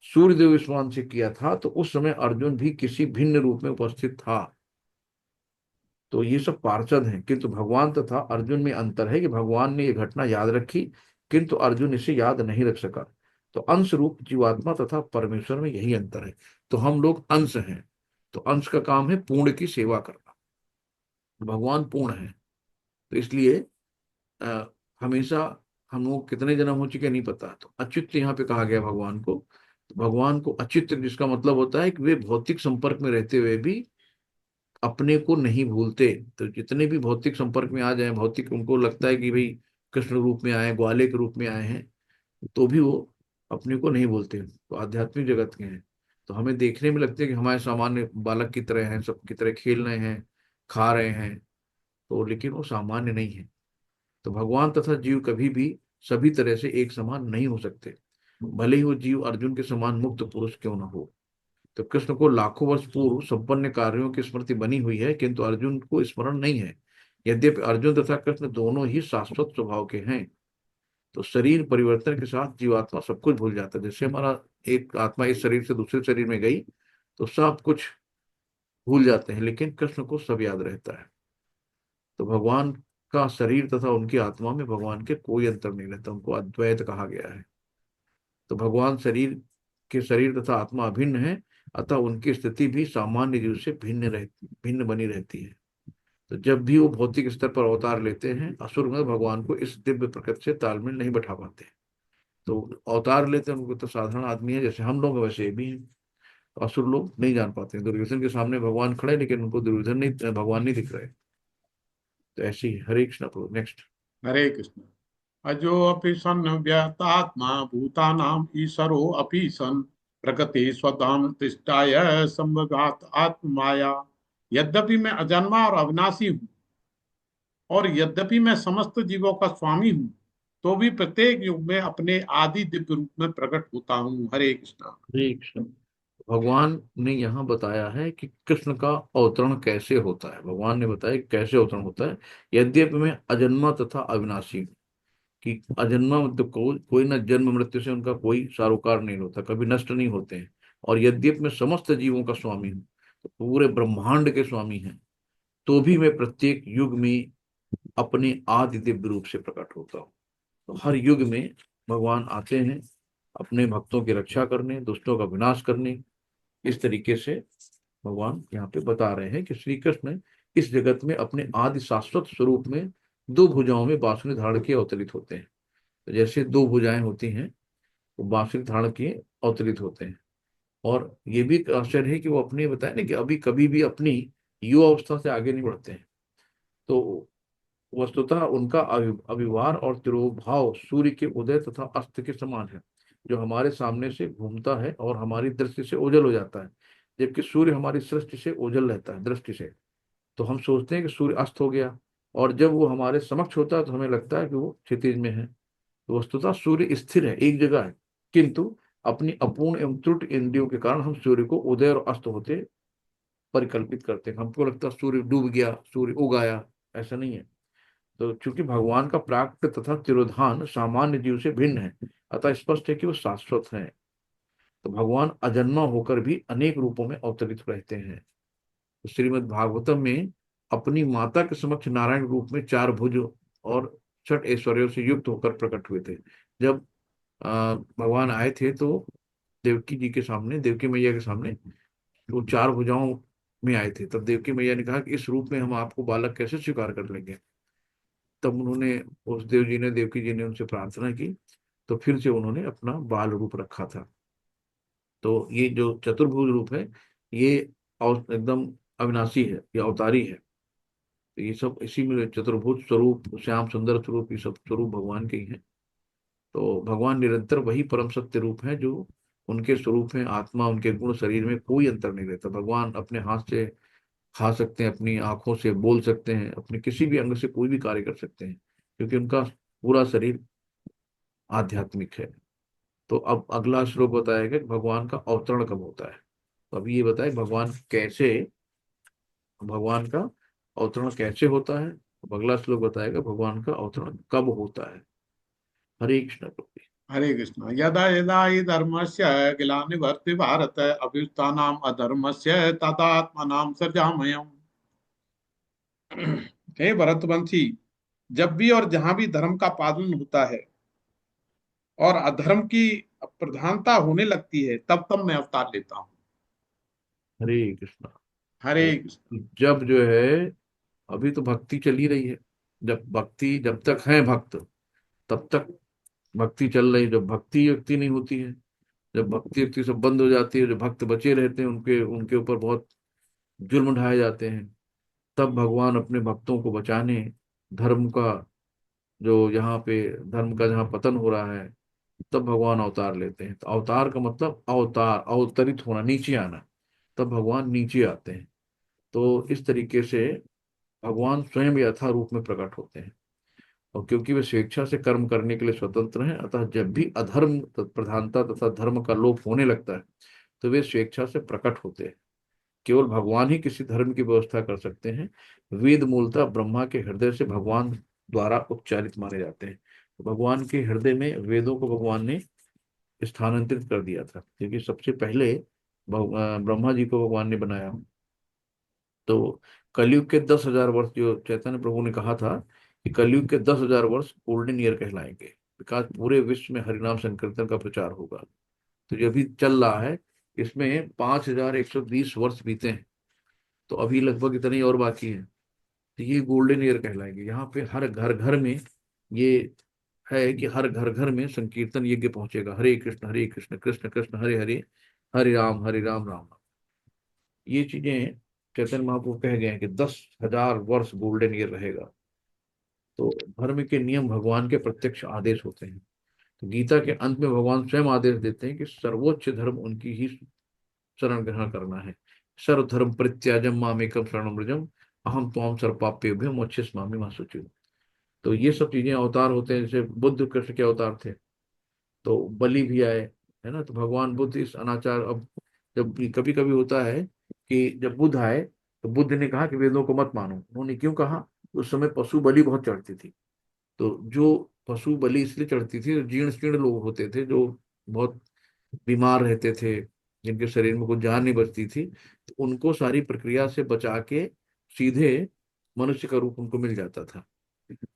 सूर्यदेव स्वान से किया था, तो उस समय अर्जुन भी किसी भिन्न रूप में उपस्थित था। तो ये सब पार्षद हैं, किंतु भगवान तथा अर्जुन में अंतर है कि भगवान ने ये घटना याद रखी, किंतु अर्जुन इसे याद नहीं रख सका। तो अंश रूप जीवात्मा तथा परमेश्वर में यही अंतर है। तो हम लोग अंश हैं, तो अंश का काम है पूर्ण की सेवा करना। भगवान पूर्ण है, तो इसलिए अ, हमेशा हम लोग कितने जन्म हो चुके नहीं पता। तो अच्युत यहाँ पे कहा गया भगवान को। तो भगवान को अच्युत जिसका मतलब होता है कि वे भौतिक संपर्क में रहते हुए भी अपने को नहीं भूलते। तो जितने भी भौतिक संपर्क में आ जाए, भौतिक उनको लगता है कि भाई कृष्ण रूप में आए, ग्वाले के रूप में आए हैं, तो भी वो अपने को नहीं भूलते, तो आध्यात्मिक जगत के हैं। तो हमें देखने में लगते हैं कि हमारे सामान्य बालक की तरह हैं, सब की तरह खेल रहे हैं, खा रहे हैं, तो लेकिन वो सामान्य नहीं है। तो भगवान तथा जीव कभी भी सभी तरह से एक समान नहीं हो सकते, भले ही वो जीव अर्जुन के समान मुक्त पुरुष क्यों न हो। तो कृष्ण को लाखों वर्ष पूर्व संपन्न कार्यों की स्मृति बनी हुई है, किंतु अर्जुन को स्मरण नहीं है। यद्यपि अर्जुन तथा कृष्ण दोनों ही शाश्वत स्वभाव के हैं। तो शरीर परिवर्तन के साथ जीवात्मा सब कुछ भूल जाता है। जैसे हमारा एक आत्मा इस शरीर से दूसरे शरीर में गई तो सब कुछ भूल जाते हैं, लेकिन कृष्ण को सब याद रहता है। तो भगवान का शरीर तथा उनकी आत्मा में भगवान के कोई अंतर नहीं रहता, उनको अद्वैत कहा गया है। तो भगवान शरीर तथा आत्मा अभिन्न है, अतः उनकी स्थिति भी सामान्य जीव से भिन्न बनी रहती है। तो जब भी वो भौतिक स्तर पर अवतार लेते हैं, असुर में भगवान को इस दिव्य प्रकृति से तालमेल नहीं बैठा पाते। तो अवतार लेते हैं उनको, तो साधारण आदमी है जैसे हम लोग हैं, वैसे ये भी हैं। तो असुर लोग नहीं जान पाते हैं, दुर्योधन के सामने भगवान खड़े हैं, लेकिन उनको दुर्योधन नहीं, भगवान नहीं दिख रहे। तो ऐसे ही हरे कृष्ण प्रभु। नेक्स्ट। हरे कृष्ण। अजोऽपि सन् व्यतात्मा भूतानाम् ईश्वरो अपि सन्, प्रकृति स्वधाम तिष्ठाय संभगात आत्माया। यद्यपि मैं अजन्मा और अविनाशी हूँ, और यद्यपि मैं समस्त जीवों का स्वामी हूँ, तो भी प्रत्येक युग में अपने आदि दिव्य रूप में प्रकट होता हूँ। हरे कृष्णा। हरे कृष्ण। भगवान ने यहाँ बताया है कि कृष्ण का अवतरण कैसे होता है। भगवान ने बताया कि कैसे अवतरण होता है। यद्यपि मैं अजन्मा तथा अविनाशी हूँ, कि अजन्मा मतलब कोई ना जन्म मृत्यु से उनका कोई सारोकार नहीं होता, कभी नष्ट नहीं होते हैं। और यद्यपि मैं समस्त जीवों का स्वामी हूँ, तो पूरे ब्रह्मांड के स्वामी हैं, तो भी मैं प्रत्येक युग में अपने आदि दिव्य रूप से प्रकट होता हूँ। तो हर युग में भगवान आते हैं अपने भक्तों की रक्षा करने, दुष्टों का विनाश करने। इस तरीके से भगवान यहाँ पे बता रहे हैं कि श्री कृष्ण इस जगत में अपने आदि शाश्वत स्वरूप में दो भुजाओं में बांसुरी धारण के अवतरित होते हैं। तो जैसे दो भुजाएं होती हैं, वो बांसुरी धारण किए अवतरित होते हैं। और ये भी एक आश्चर्य है कि वो अपने बताए ना कि अभी कभी भी अपनी युवा अवस्था से आगे नहीं बढ़ते हैं। तो वस्तुतः उनका अभिवार और तिरोभाव सूर्य के उदय तथा अस्त के समान है, जो हमारे सामने से घूमता है और हमारी दृष्टि से ओझल हो जाता है। जबकि सूर्य हमारी सृष्टि से ओझल रहता है दृष्टि से। तो हम सोचते हैं कि सूर्य अस्त हो गया, और जब वो हमारे समक्ष होता है तो हमें लगता है कि वो क्षितिज में है। तो वस्तुतः सूर्य स्थिर है, एक जगह है, किंतु अपनी अपूर्ण एवं त्रुट इंद्रियों के कारण हम सूर्य को उदय और अस्त होते परिकल्पित करते हैं। हमको लगता है सूर्य डूब गया, सूर्य उग आया। ऐसा नहीं है। तो चूंकि भगवान का प्राकृत तथा तिरोधान सामान्य जीव से भिन्न है, अतः स्पष्ट है कि वो शाश्वत है। तो भगवान अजन्मा होकर भी अनेक रूपों में अवतरित रहते हैं। तो श्रीमद् भागवतम में अपनी माता के समक्ष नारायण रूप में चार भुज और छठ ऐश्वर्यों से युक्त होकर प्रकट हुए थे। जब भगवान आए थे तो देवकी जी के सामने, देवकी मैया के सामने वो चार भुजाओं में आए थे। तब देवकी मैया ने कहा कि इस रूप में हम आपको बालक कैसे स्वीकार कर लेंगे। तब उन्होंने, उस देव जी ने, देवकी जी ने उनसे प्रार्थना की, तो फिर से उन्होंने अपना बाल रूप रखा था। तो ये जो चतुर्भुज रूप है, ये एकदम अविनाशी है, ये अवतारी है। तो ये सब इसी में चतुर्भुज स्वरूप, श्याम सुंदर स्वरूप, ये सब स्वरूप भगवान के ही हैं। तो भगवान निरंतर वही परम सत्य रूप है जो उनके स्वरूप है। आत्मा, उनके गुण, शरीर में कोई अंतर नहीं रहता। भगवान अपने हाथ से खा सकते हैं, अपनी आंखों से बोल सकते हैं, अपने किसी भी अंग से कोई भी कार्य कर सकते हैं, क्योंकि उनका पूरा शरीर आध्यात्मिक है। तो अब अगला श्लोक बताएगा कि भगवान का अवतरण कब होता है। तो अभी ये बताए भगवान का अवतरण कैसे होता है। अब अगला श्लोक बताएगा भगवान का अवतरण कब होता है। हरे कृष्ण प्रभु। हरे कृष्ण। यदा यदा हि धर्मस्य ग्लानिर्भवति भारत अभ्युत्थानम् अधर्मस्य तदात्मानं सृजाम्यहम्। हे भरतवंशी, जब भी और जहां भी धर्म का पालन होता है और अधर्म की प्रधानता होने लगती है, तब तब मैं अवतार लेता हूँ। हरे कृष्ण। हरे तो कृष्ण। जब जो है, अभी तो भक्ति चल ही रही है। जब तक है भक्त, तब तक भक्ति चल रही है। जब भक्ति व्यक्ति नहीं होती है, जब भक्ति व्यक्ति सब बंद हो जाती है, जो भक्त बचे रहते हैं उनके उनके ऊपर बहुत जुल्म ढाए जाते हैं, तब भगवान अपने भक्तों को बचाने, धर्म का जो यहाँ पे धर्म का जहाँ पतन हो रहा है, तब भगवान अवतार लेते हैं। तो अवतार का मतलब अवतार, अवतरित होना, नीचे आना। तब भगवान नीचे आते हैं। तो इस तरीके से भगवान स्वयं यथा रूप में प्रकट होते हैं। और क्योंकि वे स्वेच्छा से कर्म करने के लिए स्वतंत्र हैं, अतः जब भी अधर्म प्रधानता तथा धर्म का लोप होने लगता है, तो वे स्वेच्छा से प्रकट होते हैं। केवल भगवान ही किसी धर्म की व्यवस्था कर सकते हैं। वेद मूलतः ब्रह्मा के हृदय से भगवान द्वारा उच्चारित माने जाते हैं। तो भगवान के हृदय में वेदों को भगवान ने स्थानांतरित कर दिया था, क्योंकि सबसे पहले ब्रह्मा जी को भगवान ने बनाया। तो कलयुग के 10,000 वर्ष, जो चैतन्य प्रभु ने कहा था कि कलयुग के 10,000 वर्ष गोल्डन ईयर कहलाएंगे, विकास पूरे विश्व में हरिनाम संकीर्तन का प्रचार होगा। तो जो अभी चल रहा है, इसमें 5,120 वर्ष बीते हैं। तो अभी लगभग इतना ही और बाकी है। तो ये गोल्डन ईयर कहलाएंगे। यहाँ पे हर घर घर में ये है कि हर घर घर में संकीर्तन यज्ञ पहुंचेगा। हरे कृष्ण कृष्ण कृष्ण हरे हरे, हरे राम राम राम। ये चीजें चैतन्य महाप्रभु कह गए हैं कि 10,000 वर्ष गोल्डन ईयर रहेगा। तो धर्म के नियम भगवान के प्रत्यक्ष आदेश होते हैं। तो गीता के अंत में भगवान स्वयं आदेश देते हैं कि सर्वोच्च धर्म उनकी ही शरण ग्रहण करना है। सर्वधर्म परित्याजम मामेकम शरणम व्रजम अहम त्वाम सर्वपाप्येभ्यो मोक्षयिष्यामि मा शुचि। तो ये सब चीजें अवतार होते हैं। जैसे बुद्ध कृष्ण के अवतार थे, तो बलि भी आए, है ना। तो भगवान बुद्ध इस अनाचार, अब जब कभी कभी होता है कि जब बुद्ध आए तो बुद्ध ने कहा कि वेदों को मत मानो। उन्होंने क्यों कहा? उस समय पशु बलि बहुत चढ़ती थी। तो जो पशु बलि इसलिए चढ़ती थी, जीर्ण शीर्ण लोग होते थे जो बहुत बीमार रहते थे, जिनके शरीर में कुछ जान नहीं बचती थी, तो उनको सारी प्रक्रिया से बचा के सीधे मनुष्य का रूप उनको मिल जाता था।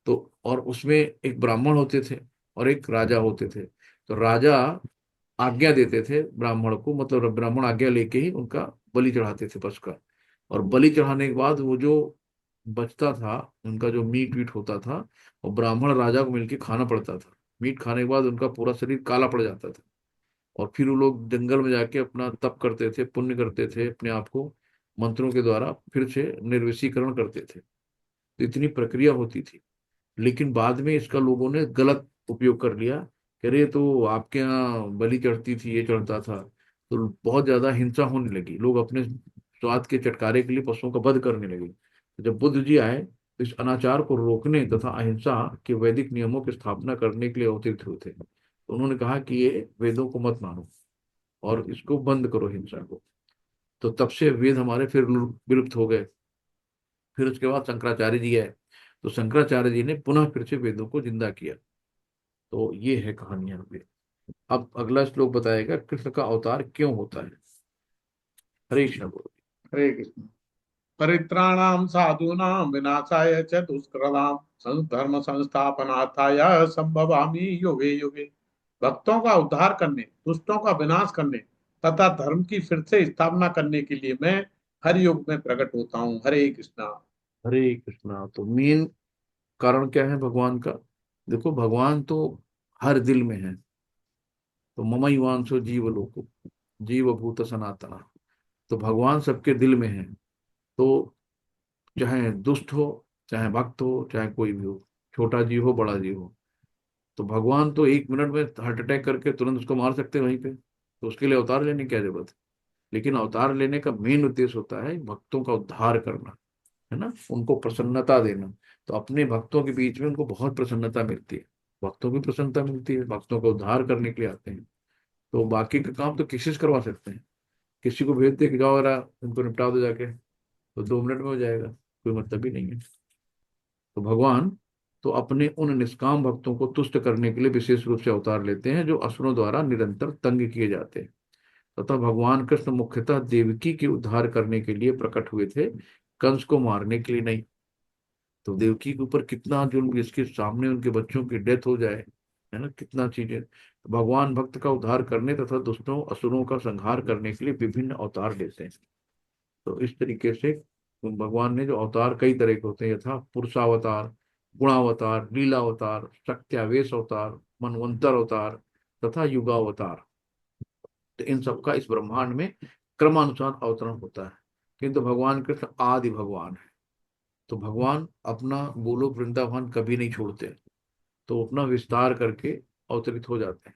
तो और उसमें एक ब्राह्मण होते थे और एक राजा होते थे। तो राजा आज्ञा देते थे ब्राह्मण को, मतलब ब्राह्मण आज्ञा लेके ही उनका बलि चढ़ाते थे पशु का। और बलि चढ़ाने के बाद वो जो बचता था, उनका जो मीट वीट होता था, वो ब्राह्मण राजा को मिलके खाना पड़ता था। मीट खाने के बाद उनका पूरा शरीर काला पड़ जाता था। और फिर वो लोग जंगल में जाके अपना तप करते थे, पुण्य करते थे, अपने आप को मंत्रों के द्वारा फिर से निर्वशीकरण करते थे। तो इतनी प्रक्रिया होती थी। लेकिन बाद में इसका लोगों ने गलत उपयोग कर लिया कि अरे, तो आपके यहाँ बलि चढ़ती थी, ये चढ़ता था। तो बहुत ज्यादा हिंसा होने लगी, लोग अपने स्वाद के चटकारे के लिए पशुओं का वध करने लगे। तो जब बुद्ध जी आए तो इस अनाचार को रोकने तथा अहिंसा के वैदिक नियमों की स्थापना करने के लिए अवतरित हुए थे। तो उन्होंने कहा कि ये वेदों को मत मानो और इसको बंद करो, हिंसा को। तो तब से वेद हमारे फिर विलुप्त हो गए। फिर उसके बाद शंकराचार्य जी आए, तो शंकराचार्य जी ने पुनः फिर से वेदों को जिंदा किया। तो ये है कहानी यहाँ पे। अब अगला श्लोक बताएगा कृष्ण का अवतार क्यों होता है। हरे कृष्ण बोलो। हरे कृष्ण। परित्राणाम साधूनां विनाशाय च दुष्कृतां धर्म संस्थापनार्थाय संभवामि युगे युगे। भक्तों का उद्धार करने, दुष्टों का विनाश करने तथा धर्म की फिर से स्थापना करने के लिए मैं हर युग में प्रकट होता हूँ। हरे कृष्णा। हरे कृष्णा। तो मेन कारण क्या है भगवान का? देखो, भगवान तो हर दिल में है। तो मम युवांशो जीव लोको जीव भूत सनातना। तो भगवान सबके दिल में है। तो चाहे दुष्ट हो, चाहे भक्त हो, चाहे कोई भी हो, छोटा जीव हो, बड़ा जीव हो, तो भगवान तो 1 मिनट में हार्ट अटैक करके तुरंत उसको मार सकते हैं वहीं पे। तो उसके लिए अवतार लेने की क्या जरूरत है? लेकिन अवतार लेने का मेन उद्देश्य होता है भक्तों का उद्धार करना, है ना, उनको प्रसन्नता देना। तो अपने भक्तों के बीच में उनको बहुत प्रसन्नता मिलती है। भक्तों की प्रसन्नता मिलती है, भक्तों का उद्धार करने के लिए आते हैं। तो बाकी का काम तो किसी से करवा सकते हैं। किसी को भेज दे कि जाओ जरा उनको निपटा दो जाके, तो 2 मिनट में हो जाएगा, कोई मतलब ही नहीं है। तो भगवान तो अपने उन निष्काम भक्तों को तुष्ट करने के लिए विशेष रूप से अवतार लेते हैं जो असुरों द्वारा निरंतर तंग किए जाते हैं। तथा भगवान कृष्ण मुख्यतः देवकी के उद्धार करने के लिए प्रकट हुए थे, कंस को मारने के लिए नहीं। तो देवकी के ऊपर कितना जुल्म, इसके सामने उनके बच्चों की डेथ हो जाए, है ना, कितना चीजें। तो भगवान भक्त का उद्धार करने तथा दुष्टों असुरों का संहार करने के लिए विभिन्न अवतार लेते हैं। तो इस तरीके से भगवान ने जो अवतार कई तरह के होते हैं, यथा पुरुषावतार, गुणावतार, लीलावतार, शक्त्यावेश अवतार, मनवंतर अवतार तथा युगावतार। तो इन सबका इस ब्रह्मांड में क्रमानुसार अवतरण होता है। किंतु भगवान कृष्ण आदि भगवान है। तो भगवान अपना गोलोक वृंदावन कभी नहीं छोड़ते, तो अपना विस्तार करके अवतरित हो जाते हैं।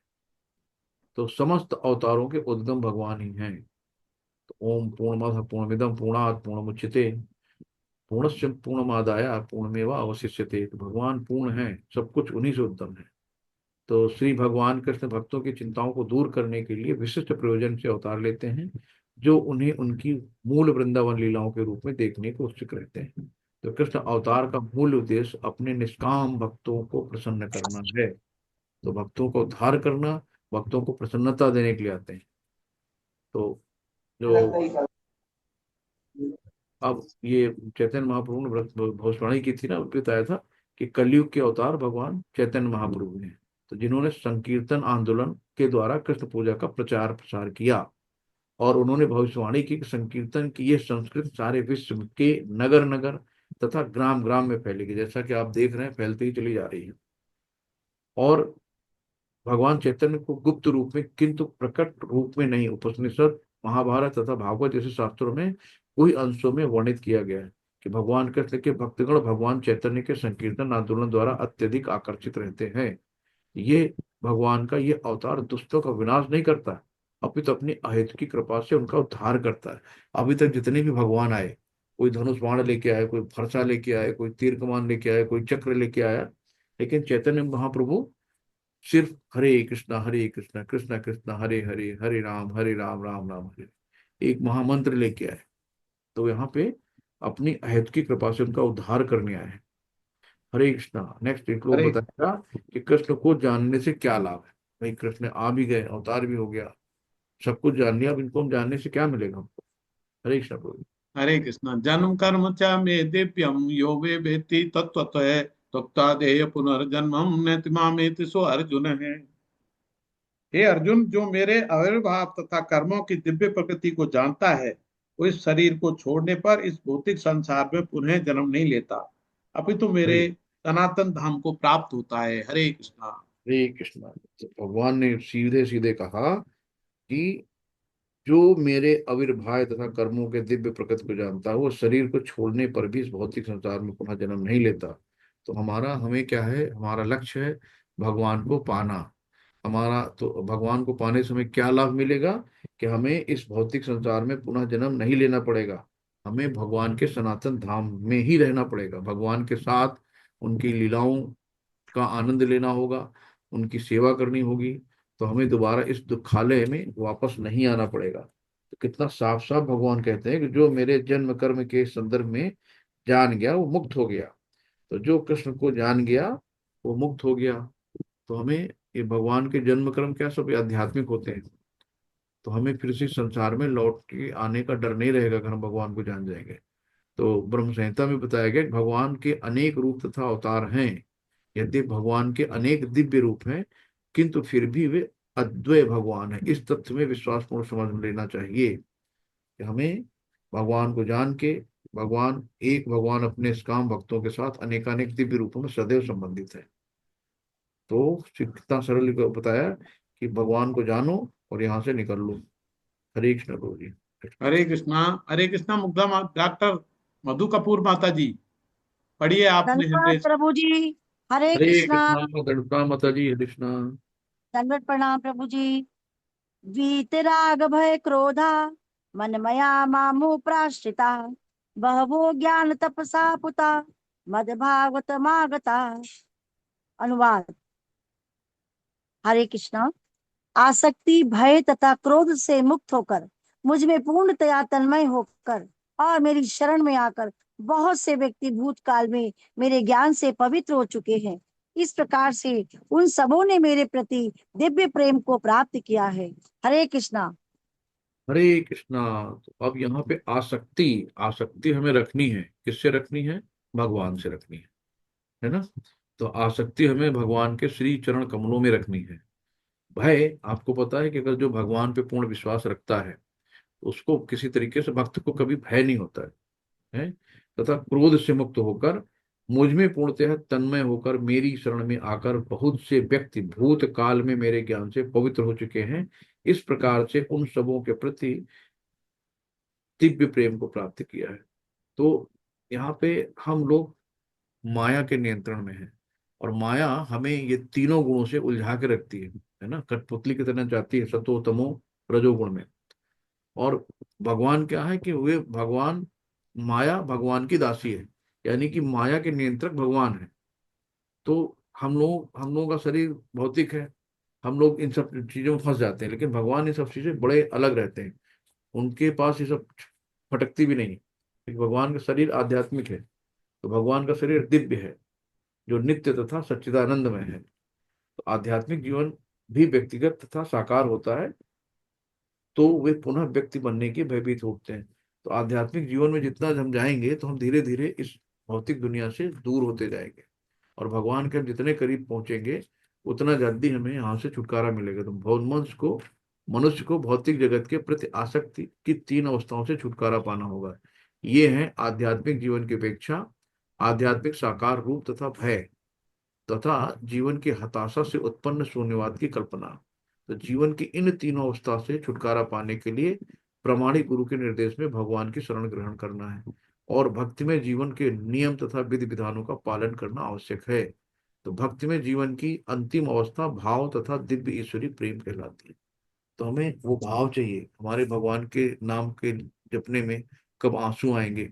तो समस्त अवतारों के उद्गम भगवान ही हैं। तो ओम पूर्णमद पूर्णमिदम पूर्णात् पूर्णमुच्यते पूर्णस्य पूर्णमादाय पूर्णमेवा अवशिष्यते। तो भगवान पूर्ण है, सब कुछ उन्हीं से उत्तम है। तो श्री भगवान कृष्ण भक्तों की चिंताओं को दूर करने के लिए विशिष्ट प्रयोजन से अवतार लेते हैं, जो उन्हें उनकी मूल वृंदावन लीलाओं के रूप में देखने को उत्सुक रहते हैं। तो कृष्ण अवतार का मूल उद्देश्य अपने निष्काम भक्तों को प्रसन्न करना है। तो भक्तों को उद्धार करना, भक्तों को प्रसन्नता देने के लिए आते हैं। तो जो अब ये चैतन्य महाप्रभु ने भविष्यवाणी की थी ना, उसमें बताया था कि कलयुग के अवतार भगवान चैतन्य महाप्रभु हैं। तो जिन्होंने संकीर्तन आंदोलन के द्वारा कृष्ण पूजा का प्रचार प्रसार किया, और उन्होंने भविष्यवाणी की कि संकीर्तन की ये संस्कृत सारे विश्व के नगर नगर तथा ग्राम ग्राम में फैलेगी, जैसा कि आप देख रहे हैं फैलती ही चली जा रही है। और भगवान चैतन्य को गुप्त रूप में किंतु प्रकट रूप में नहीं, उपनिषद, महाभारत तथा भागवत जैसे शास्त्रों में कोई अंशों में वर्णित किया गया है कि भगवान कृष्ण के भक्तगण भगवान चैतन्य के संकीर्तन आंदोलन द्वारा अत्यधिक आकर्षित रहते हैं। ये भगवान का ये अवतार दुष्टों का विनाश नहीं करता, अपितु अपनी अहेतु की कृपा से उनका उद्धार करता है। अभी तक जितने भी भगवान आए, कोई धनुष बाण लेके आए, कोई फरसा लेके आए, कोई तीर कमान लेके आए, कोई चक्र लेके आया, लेकिन चैतन्य महाप्रभु सिर्फ हरे कृष्णा कृष्णा कृष्णा हरे हरे, हरे राम राम राम हरे, एक महामंत्र लेके आए। तो यहाँ पे अपनी अहेतु की कृपा से उनका उद्धार करने आए हैं। हरे कृष्णा। नेक्स्ट एक लोग हरे बताएगा कि कृष्ण को जानने से क्या लाभ है। भाई कृष्ण आ भी गए, अवतार भी हो गया, सब कुछ जान लिया, अब इनको हम जानने से क्या मिलेगा हमको। हरे कृष्णा प्रभु। हरे कृष्ण। जन्म कर्म च मे दिव्यम यो वे वेत्ति तत्त्वतः त्वक्ता देह पुनर्जन्मम नैति मामेति सो अर्जुन है। हे अर्जुन, जो मेरे आविर्भाव तथा कर्मों की दिव्य प्रकृति को जानता है, वो इस शरीर को छोड़ने पर इस भौतिक संसार में पुनः जन्म नहीं लेता, अपितु मेरे हरे सनातन धाम को प्राप्त होता है। हरे कृष्णा। हरे कृष्णा। तो भगवान ने सीधे सीधे कहा कि जो मेरे आविर्भाव तथा कर्मों के दिव्य प्रकृति को जानता है, वो शरीर को छोड़ने पर भी इस भौतिक संसार में पुनः जन्म नहीं लेता। तो हमारा हमें क्या है, हमारा लक्ष्य है भगवान को पाना। हमारा तो भगवान को पाने से हमें क्या लाभ मिलेगा कि हमें इस भौतिक संसार में पुनः जन्म नहीं लेना पड़ेगा, हमें भगवान के सनातन धाम में ही रहना पड़ेगा, भगवान के साथ उनकी लीलाओं का आनंद लेना होगा, उनकी सेवा करनी होगी। तो हमें दोबारा इस दुखालय में वापस नहीं आना पड़ेगा। तो कितना साफ साफ भगवान कहते हैं कि जो मेरे जन्म कर्म के संदर्भ में जान गया वो मुक्त हो गया। तो जो कृष्ण को जान गया वो मुक्त हो गया। तो हमें ये भगवान के जन्म कर्म क्या सब ये आध्यात्मिक होते हैं। तो हमें फिर से संसार में लौट के आने का डर नहीं रहेगा अगर हम भगवान को जान जाएंगे। तो ब्रह्म संहिता में बताया गया कि भगवान के अनेक रूप तथा अवतार हैं। यद्य भगवान के अनेक दिव्य रूप हैं, किंतु फिर भी वे अद्वय भगवान है। इस तथ्य में विश्वासपूर्ण समझ लेना चाहिए कि हमें भगवान को जान के, भगवान एक भगवान अपने इस काम भक्तों के साथ अनेकानेक दिव्य रूपों में सदैव संबंधित है। तो कितना सरल बताया कि भगवान को जानो और यहाँ से निकल लो। हरे कृष्ण प्रभु जी। हरे कृष्णा। हरे कृष्णा। डॉक्टर मधु कपूर माता जी, पढ़िए आपने धन्यवाद हृदय। प्रभु जी। हरे हरे कृष्णा। कृष्णा दंडका माता जी। हरे कृष्णा। दंडवत प्रणाम प्रभु जी। वीतराग भय क्रोधा मन मया मामु प्राश्रिता, बहवो ज्ञान तपसा पुता मद भागवत मागता। अनुवाद। हरे कृष्णा। आसक्ति भय तथा क्रोध से मुक्त होकर, मुझ में पूर्णतया तन्मय होकर और मेरी शरण में आकर बहुत से व्यक्ति भूतकाल में मेरे ज्ञान से पवित्र हो चुके हैं। इस प्रकार से उन सबों ने मेरे प्रति दिव्य प्रेम को प्राप्त किया है। हरे कृष्णा। हरे कृष्णा। तो अब यहाँ पे आसक्ति, आसक्ति हमें रखनी है, किससे रखनी है, भगवान से रखनी है ना। तो आसक्ति हमें भगवान के श्री चरण कमलों में रखनी है। भय, आपको पता है कि अगर जो भगवान पे पूर्ण विश्वास रखता है उसको किसी तरीके से, भक्त को कभी भय नहीं होता है। तथा क्रोध से मुक्त होकर मुझ में पूर्णतः तन्मय होकर मेरी शरण में आकर बहुत से व्यक्ति भूत काल में मेरे ज्ञान से पवित्र हो चुके हैं। इस प्रकार से उन सबों के प्रति दिव्य प्रेम को प्राप्त किया है। तो यहाँ पे हम लोग माया के नियंत्रण में हैं, और माया हमें ये तीनों गुणों से उलझा के रखती है ना, कठपुतली की तरह जाती है सतो तमो रजोगुण में। और भगवान क्या है कि वे भगवान, माया भगवान की दासी है, यानी कि माया के नियंत्रक भगवान है। तो हम लोगों का शरीर भौतिक है, हम लोग इन सब चीजों में फंस जाते हैं, लेकिन भगवान इन सब चीजें बड़े अलग रहते हैं, उनके पास ये सब फटकती भी नहीं। क्योंकि भगवान का शरीर आध्यात्मिक है, तो भगवान का शरीर दिव्य है जो नित्य तथा सच्चिदानंदमय है। तो आध्यात्मिक जीवन भी व्यक्तिगत तथा साकार होता है, तो वे पुनः व्यक्ति बनने के भयभीत होते हैं। तो आध्यात्मिक जीवन में जितना हम जाएंगे तो हम धीरे धीरे इस भौतिक दुनिया से दूर होते जाएंगे, और भगवान के हम जितने करीब पहुंचेंगे उतना जल्दी हमें यहाँ से छुटकारा मिलेगा। तो मनुष्य को भौतिक जगत के प्रति आसक्ति की तीन अवस्थाओं से छुटकारा पाना होगा। ये है आध्यात्मिक जीवन की अपेक्षा, आध्यात्मिक साकार रूप तथा भय, तथा जीवन की हताशा से उत्पन्न शून्यवाद की कल्पना। तो जीवन की इन तीनों अवस्था से छुटकारा पाने के लिए प्रामाणिक गुरु के निर्देश में भगवान की शरण ग्रहण करना है, और भक्ति में जीवन के नियम तथा विधि विधानों का पालन करना आवश्यक है। तो भक्ति में जीवन की अंतिम अवस्था भाव तथा दिव्य ईश्वरी प्रेम कहलाती है। तो हमें वो भाव चाहिए हमारे भगवान के नाम के जपने में। कब आंसू आएंगे,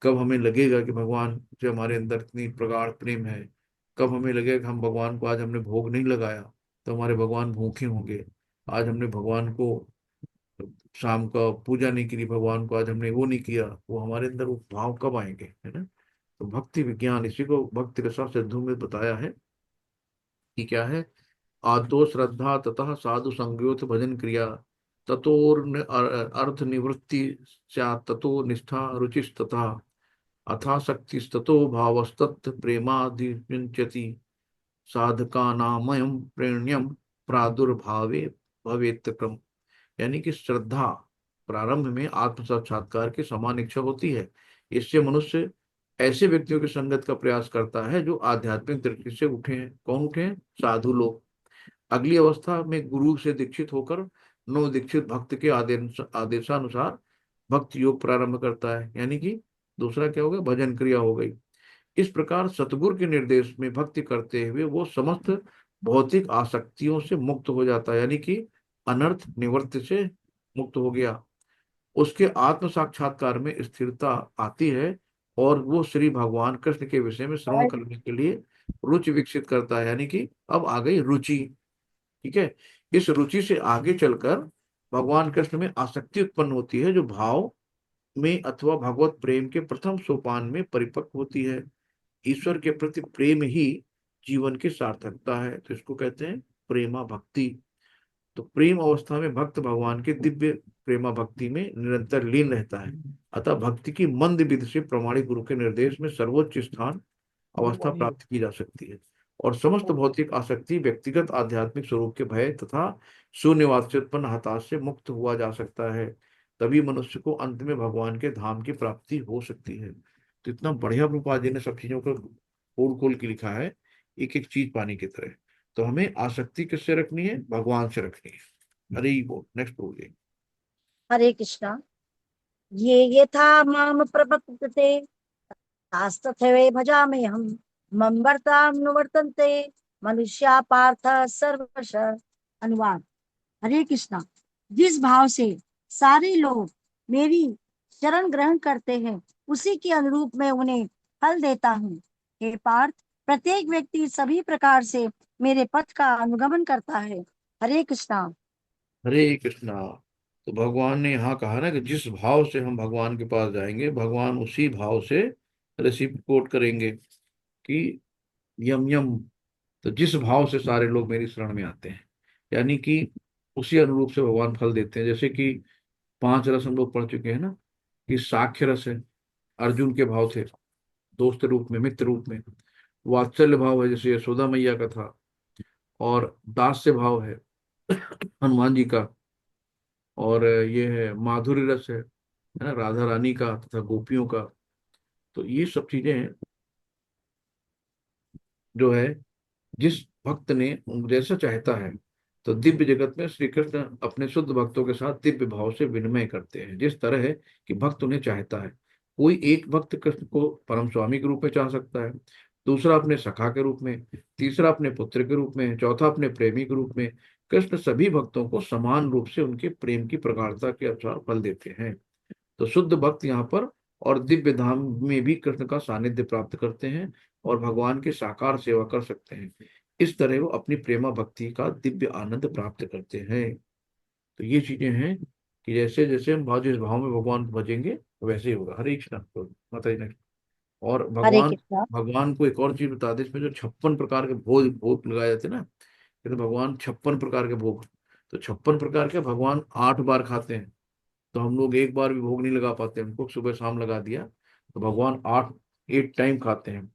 कब हमें लगेगा कि भगवान से हमारे अंदर इतनी प्रगाढ़ प्रेम है, कब हमें लगेगा कि हम भगवान को आज हमने भोग नहीं लगाया तो हमारे भगवान भूखे होंगे, आज हमने भगवान को शाम का पूजा नहीं की, भगवान को आज हमने वो नहीं किया, वो हमारे अंदर वो भाव कब आएंगे, है ना। तो भक्ति विज्ञान, इसी को भक्ति रसा सिद्धू में बताया है कि क्या है। आदो श्रद्धा ततः साधु संगयोत भजन क्रिया, ततोर अर्थ निवृत्ति स्यात्, ततो निष्ठा रुचिस्तथा, अथाशक्तिस्ततो भावस्तत् प्रेमाधिमुच्यति, साधका नामयम प्रेण्यम प्रादुर्भावे भवेत् क्रम। यानी कि श्रद्धा प्रारंभ में आत्म साक्षात्कार की समान इच्छा होती है। इससे मनुष्य ऐसे व्यक्तियों की संगत का प्रयास करता है जो आध्यात्मिक दृष्टि से उठे हैं। कौन उठे हैं? साधु लोग। अगली अवस्था में गुरु से दीक्षित होकर नव दीक्षित भक्त के आदेशानुसार भक्त योग प्रारंभ करता है। यानी कि दूसरा क्या हो गया? भजन क्रिया हो गई। इस प्रकार सतगुरु के निर्देश में भक्ति करते हुए वो समस्त भौतिक आसक्तियों से मुक्त हो जाता है, यानी कि अनर्थ निवृत्ति से मुक्त हो गया। उसके आत्म साक्षात्कार में स्थिरता आती है और वो श्री भगवान कृष्ण के विषय में श्रवण करने के लिए रुचि विकसित करता है। यानी कि अब आ गई रुचि। ठीक है। इस रुचि से आगे चलकर भगवान कृष्ण में आसक्ति उत्पन्न होती है, जो भाव में अथवा भगवत प्रेम के प्रथम सोपान में परिपक्व होती है। ईश्वर के प्रति प्रेम ही जीवन की सार्थकता है, तो इसको कहते हैं प्रेमा भक्ति। तो प्रेम अवस्था में भक्त भगवान के दिव्य प्रेमा भक्ति में निरंतर लीन रहता है। अतः भक्ति की मंद विधि से प्रमाणिक गुरु के निर्देश में सर्वोच्च स्थान अवस्था प्राप्त की जा सकती है, और समस्त भौतिक आसक्ति व्यक्तिगत आध्यात्मिक स्वरूप के भय तथा शून्यवाद से उत्पन्न हताश से मुक्त हुआ जा सकता है। तभी मनुष्य को अंत में भगवान के धाम की प्राप्ति हो सकती है। तो इतना बढ़िया प्रभुपाद जी ने सब चीजों को खोल खोल के लिखा है, एक एक चीज पानी की तरह। तो हमें आसक्ति किससे रखनी है? भगवान से रखनी है। अरे वो नेक्स्ट बोलिए। हरे कृष्णा। ये यथा माम प्रपद्यते तास्तथैव भजाम्यहम्, मम वर्तानुवर्तन्ते मनुष्या पार्थ सर्वश। अनुवाद। हरे कृष्णा। जिस भाव से सारे लोग मेरी शरण ग्रहण करते हैं उसी के अनुरूप मैं उन्हें फल देता हूँ। हे पार्थ, प्रत्येक व्यक्ति सभी प्रकार से मेरे पथ का अनुगमन करता है। हरे कृष्णा। हरे कृष्णा। तो भगवान ने यहाँ कहा ना कि जिस भाव से हम भगवान के पास जाएंगे, भगवान उसी भाव से रेसिप्रोकेट करेंगे कि यम यम। तो जिस भाव से सारे लोग मेरी शरण में आते हैं, यानी कि उसी अनुरूप से भगवान फल देते हैं। जैसे कि 5 रस हम लोग पढ़ चुके हैं ना, कि साख्य रस है, अर्जुन के भाव थे, दोस्त रूप में, मित्र रूप में। वात्सल्य भाव है, जैसे यशोदा मैया का था। और दास्य भाव है हनुमान जी का। और ये है माधुर्य रस है ना, राधा रानी का तथा गोपियों का। तो ये सब चीजें हैं जो है, जिस भक्त ने जैसा चाहता है। तो दिव्य जगत में श्री कृष्ण अपने शुद्ध भक्तों के साथ दिव्य भाव से विनिमय करते हैं, जिस तरह है कि भक्त उन्हें चाहता है। कोई एक भक्त कृष्ण को परम स्वामी के रूप में चाह सकता है, दूसरा अपने सखा के रूप में, तीसरा अपने पुत्र के रूप में, चौथा अपने प्रेमी के रूप में। कृष्ण सभी भक्तों को समान रूप से उनके प्रेम की प्रगाढ़ता के अनुसार फल देते हैं। तो शुद्ध भक्त यहाँ पर और दिव्य धाम में भी कृष्ण का सानिध्य प्राप्त करते हैं और भगवान की साकार सेवा कर सकते हैं। इस तरह वो अपनी प्रेमा भक्ति का दिव्य आनंद प्राप्त करते हैं। तो ये चीजें हैं कि जैसे जैसे हम भाव जिस भाव में भगवान को भजेंगे वैसे ही होगा। हरे कृष्ण। तो माता जी next। और हरे भगवान कृष्णा। भगवान को एक और चीज बता दें, इसमें जो 56 प्रकार के भोग भोग लगाए जाते हैं ना, ये तो भगवान 56 प्रकार के भोग। तो 56 प्रकार के भगवान 8 बार खाते हैं। तो हम लोग एक बार भी भोग नहीं लगा पाते, हमको सुबह शाम लगा दिया। तो भगवान 8 टाइम खाते हैं।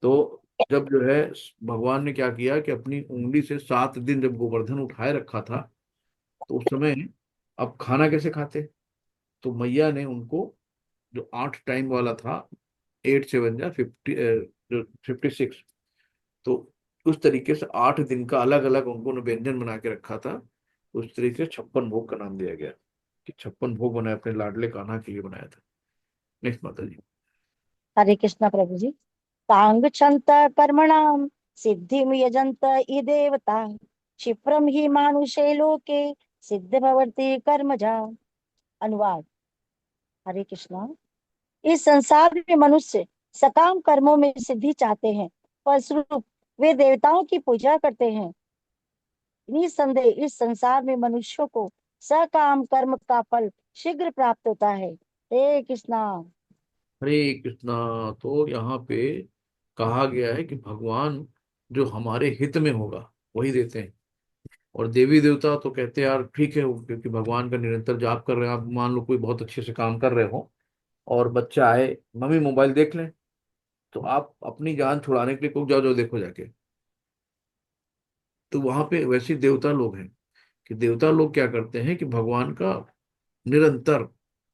तो जब जो है भगवान ने क्या किया कि अपनी उंगली से 7 दिन जब गोवर्धन उठाए रखा था, तो उस समय अब खाना कैसे खाते? तो मैया ने उनको जो 8 टाइम वाला था, 8 7 जा 50, जो 56, तो उस तरीके से 8 दिन का अलग अलग उनको व्यंजन बना के रखा था। उस तरीके से 56 भोग का नाम दिया गया कि 56 भोग बनाया, अपने लाडले कान्हा के लिए बनाया था। नेक्स्ट माता जी। हरे कृष्णा प्रभु जी। तांग छंत कर्मणाम सिद्धिं यजन्त ये देवता क्षिप्रम ही मानुषे लोके सिद्ध भवति कर्मजा। अनुवाद। हरे कृष्णा। इस संसार में मनुष्य सकाम कर्मों में सिद्धि चाहते हैं, फलस्वरूप वे देवताओं की पूजा करते हैं। निसंदेह इस संसार में मनुष्यों को सकाम कर्म का फल शीघ्र प्राप्त होता है। हे कृष्णा। हरे कृष्णा। तो यहाँ पे कहा गया है कि भगवान जो हमारे हित में होगा वही देते हैं। और देवी देवता तो कहते हैं यार ठीक है, क्योंकि भगवान का निरंतर जाप कर रहे हैं। आप मान लो कोई बहुत अच्छे से काम कर रहे हो और बच्चा आए, मम्मी मोबाइल देख लें, तो आप अपनी जान छुड़ाने के लिए को जाओ जाओ देखो जाके। तो वहां पे वैसे देवता लोग हैं कि देवता लोग क्या करते हैं कि भगवान का निरंतर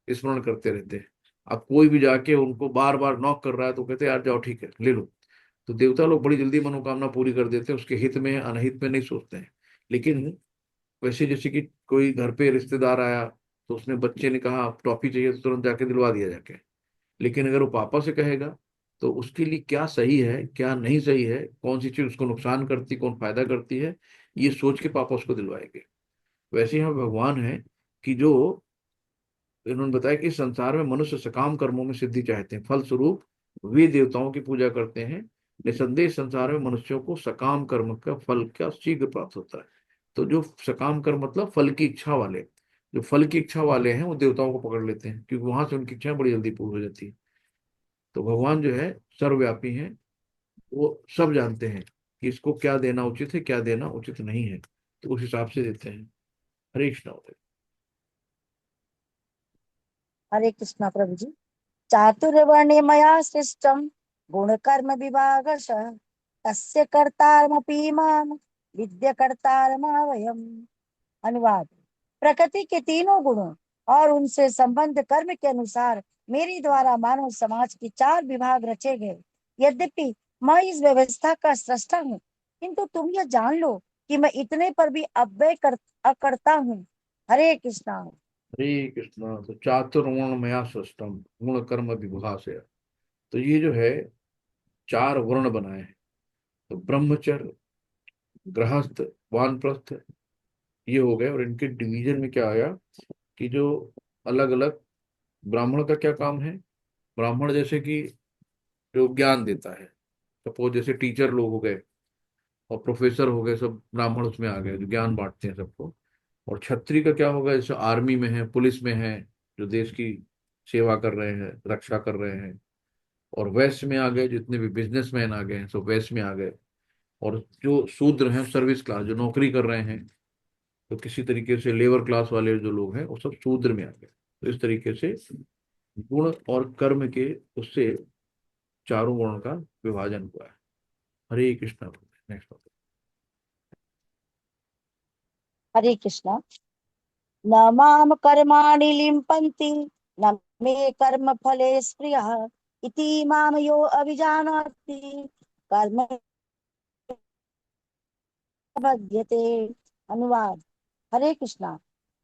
स्मरण करते रहते हैं। अब कोई भी जाके उनको बार बार नॉक कर रहा है तो कहते हैं यार जाओ ठीक है ले लो। तो देवता लोग बड़ी जल्दी मनोकामना पूरी कर देते हैं, उसके हित में अनहित में नहीं सोचते हैं। लेकिन वैसे जैसे कि कोई घर पे रिश्तेदार आया तो उसने बच्चे ने कहा टॉफी चाहिए तो तुरंत जाके दिलवा दिया जाके। लेकिन अगर वो पापा से कहेगा तो उसके लिए क्या सही है क्या नहीं सही है, कौन सी चीज उसको नुकसान करती कौन फायदा करती है, ये सोच के पापा उसको दिलवाएंगे। वैसे यहाँ भगवान है कि जो इन्होंने बताया कि इस संसार में मनुष्य सकाम कर्मों में सिद्धि चाहते हैं, फलस्वरूप वे देवताओं की पूजा करते हैं। निसंदेह इस संसार में मनुष्यों को सकाम कर्म का फल का शीघ्र प्राप्त होता है। तो जो सकाम कर्म मतलब फल की इच्छा वाले, जो फल की इच्छा वाले हैं वो देवताओं को पकड़ लेते हैं, क्योंकि वहां से उनकी इच्छाएं बड़ी जल्दी पूरी हो जाती है। तो भगवान जो है सर्वव्यापी हैं, वो सब जानते हैं कि इसको क्या देना उचित है क्या देना उचित नहीं है, तो उस हिसाब से देते हैं। हरे कृष्ण। हरे कृष्णा प्रभु जी। चातुर्वर्ण्य मया सृष्टम गुण कर्म विभागश तस्य कर्तारमपि माम विद्य कर्तारमव्ययम्। अनुवाद। प्रकृति के तीनों गुणों और उनसे संबंध कर्म के अनुसार मेरे द्वारा मानव समाज के चार विभाग रचे गए। यद्यपि मैं इस व्यवस्था का सृष्टा हूँ, किंतु तुम यह जान लो कि मैं इतने पर भी अकर्ता हूँ। हरे कृष्णा। हरे कृष्णा। तो चातुर्वर्ण मया सृष्टम गुण कर्म विभाग से, तो ये जो है चार वर्ण बनाए हैं। तो ब्रह्मचर्य, गृहस्थ, वानप्रस्थ, ये हो गए। और इनके डिवीजन में क्या आया कि जो अलग अलग ब्राह्मण का क्या काम है। ब्राह्मण जैसे कि जो ज्ञान देता है, सपोज जैसे टीचर लोग हो गए और प्रोफेसर हो गए, सब ब्राह्मण उसमें आ गए जो ज्ञान बांटते हैं सबको। और क्षत्रिय का क्या होगा, जैसे आर्मी में है पुलिस में है, जो देश की सेवा कर रहे हैं रक्षा कर रहे हैं। और वैश्य में आ गए, जितने भी बिजनेसमैन आ गए हैं सब वैश्य में आ गए। और जो शूद्र हैं सर्विस क्लास जो नौकरी कर रहे हैं, तो किसी तरीके से लेबर क्लास वाले जो लोग हैं वो सब शूद्र में आ गए। तो इस तरीके से गुण और कर्म के उससे चारों गुणों का विभाजन हुआ है। हरे कृष्णा। नेक्स्ट। हरे कृष्णा। न माम कर्माणि लिम्पन्ति न मे कर्म फले स्पृहः इति माम यो अभिजानाति कर्म बध्यते। अनुवाद। हरे कृष्णा।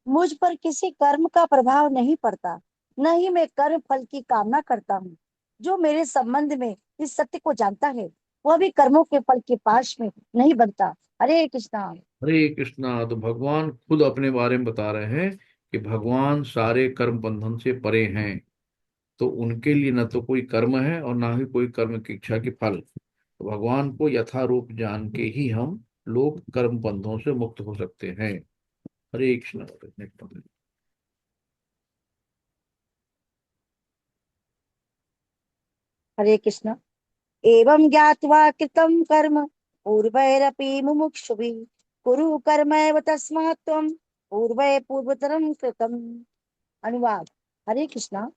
मुझ पर किसी कर्म का प्रभाव नहीं पड़ता, न ही मैं कर्म फल की कामना करता हूँ। जो मेरे संबंध में इस सत्य को जानता है वह भी कर्मों के फल के पाश में नहीं बनता। हरे कृष्णा। हरे कृष्णा। तो भगवान खुद अपने बारे में बता रहे हैं कि भगवान सारे कर्म बंधन से परे हैं। तो उनके लिए न तो कोई कर्म है और ना ही कोई कर्म की इच्छा की फल। तो भगवान को यथारूप जान के ही हम लोग कर्म बंधों से मुक्त हो सकते हैं। हरे कृष्ण। नेक्स्ट। हरे कृष्णा। एवं ज्ञात्वा कृतं कर्म पूर्वैरपि मुमुक्षुभिः कुरु कर्मैव तस्मात् त्वं पूर्वै पूर्वतरं कृतम्। अनुवाद। हरे कृष्णा।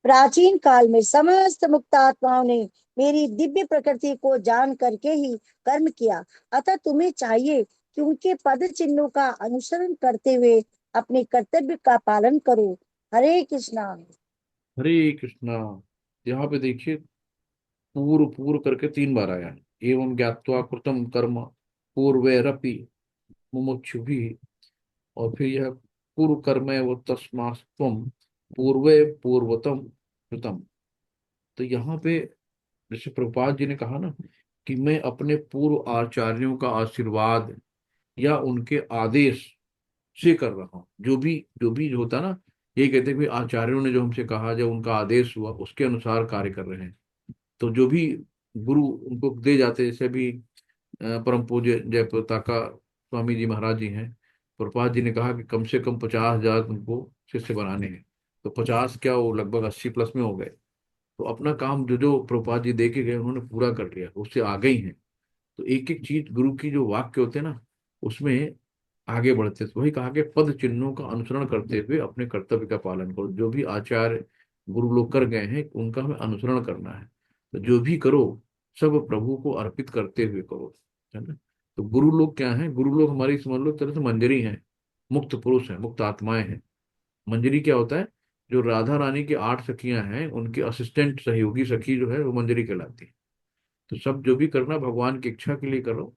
प्राचीन काल में समस्त मुक्त आत्माओं ने मेरी दिव्य प्रकृति को जान करके ही कर्म किया। अतः तुम्हें चाहिए कि उनके पद चिन्हों का अनुसरण करते हुए अपने कर्तव्य का पालन करो। हरे कृष्णा। हरे कृष्णा। यहाँ पे देखिए पूर्व पूर्व करके तीन बार आया है। एवं ज्ञात्वा कृतम कर्म पूर्वैरपि मुमुक्षुभि, और फिर यह पूर्व कर्म है वो तस्मात्म पूर्वे पूर्वतम कृतम। तो यहाँ पे जैसे प्रभुपाद जी ने कहा ना कि मैं अपने पूर्व आचार्यों का आशीर्वाद या उनके आदेश से कर रहा हूँ। जो भी होता ना, यही कहते हैं कि आचार्यों ने जो हमसे कहा, जब उनका आदेश हुआ उसके अनुसार कार्य कर रहे हैं। तो जो भी गुरु उनको दे जाते हैं, जैसे भी परम पूज्य जयप्रताका स्वामी जी महाराज जी हैं, प्रभुपाद जी ने कहा कि कम से कम 50,000 तुमको शिष्य बनाने हैं। तो 50 क्या, वो लगभग 80 प्लस में हो गए। तो अपना काम जो जो प्रभुपाद जी दे के गए उन्होंने पूरा कर लिया, उससे आगे ही हैं। तो एक एक चीज गुरु की जो वाक्य होते हैं ना, उसमें आगे बढ़ते हैं। तो वही कहा कि पद चिन्हों का अनुसरण करते हुए अपने कर्तव्य का पालन करो। जो भी आचार्य गुरु लोग कर गए हैं उनका हमें अनुसरण करना है। तो जो भी करो सब प्रभु को अर्पित करते हुए करो, है ना। तो गुरु लोग क्या हैं? गुरु लोग हमारी समझ लो एक तरह से मंजरी हैं, मुक्त पुरुष हैं, मुक्त आत्माएं हैं। मंजरी क्या होता है? जो राधा रानी की 8 सखियां हैं उनकी असिस्टेंट सहयोगी सखी जो है वो मंजरी कहलाती है। तो सब जो भी करना भगवान की इच्छा के लिए करो,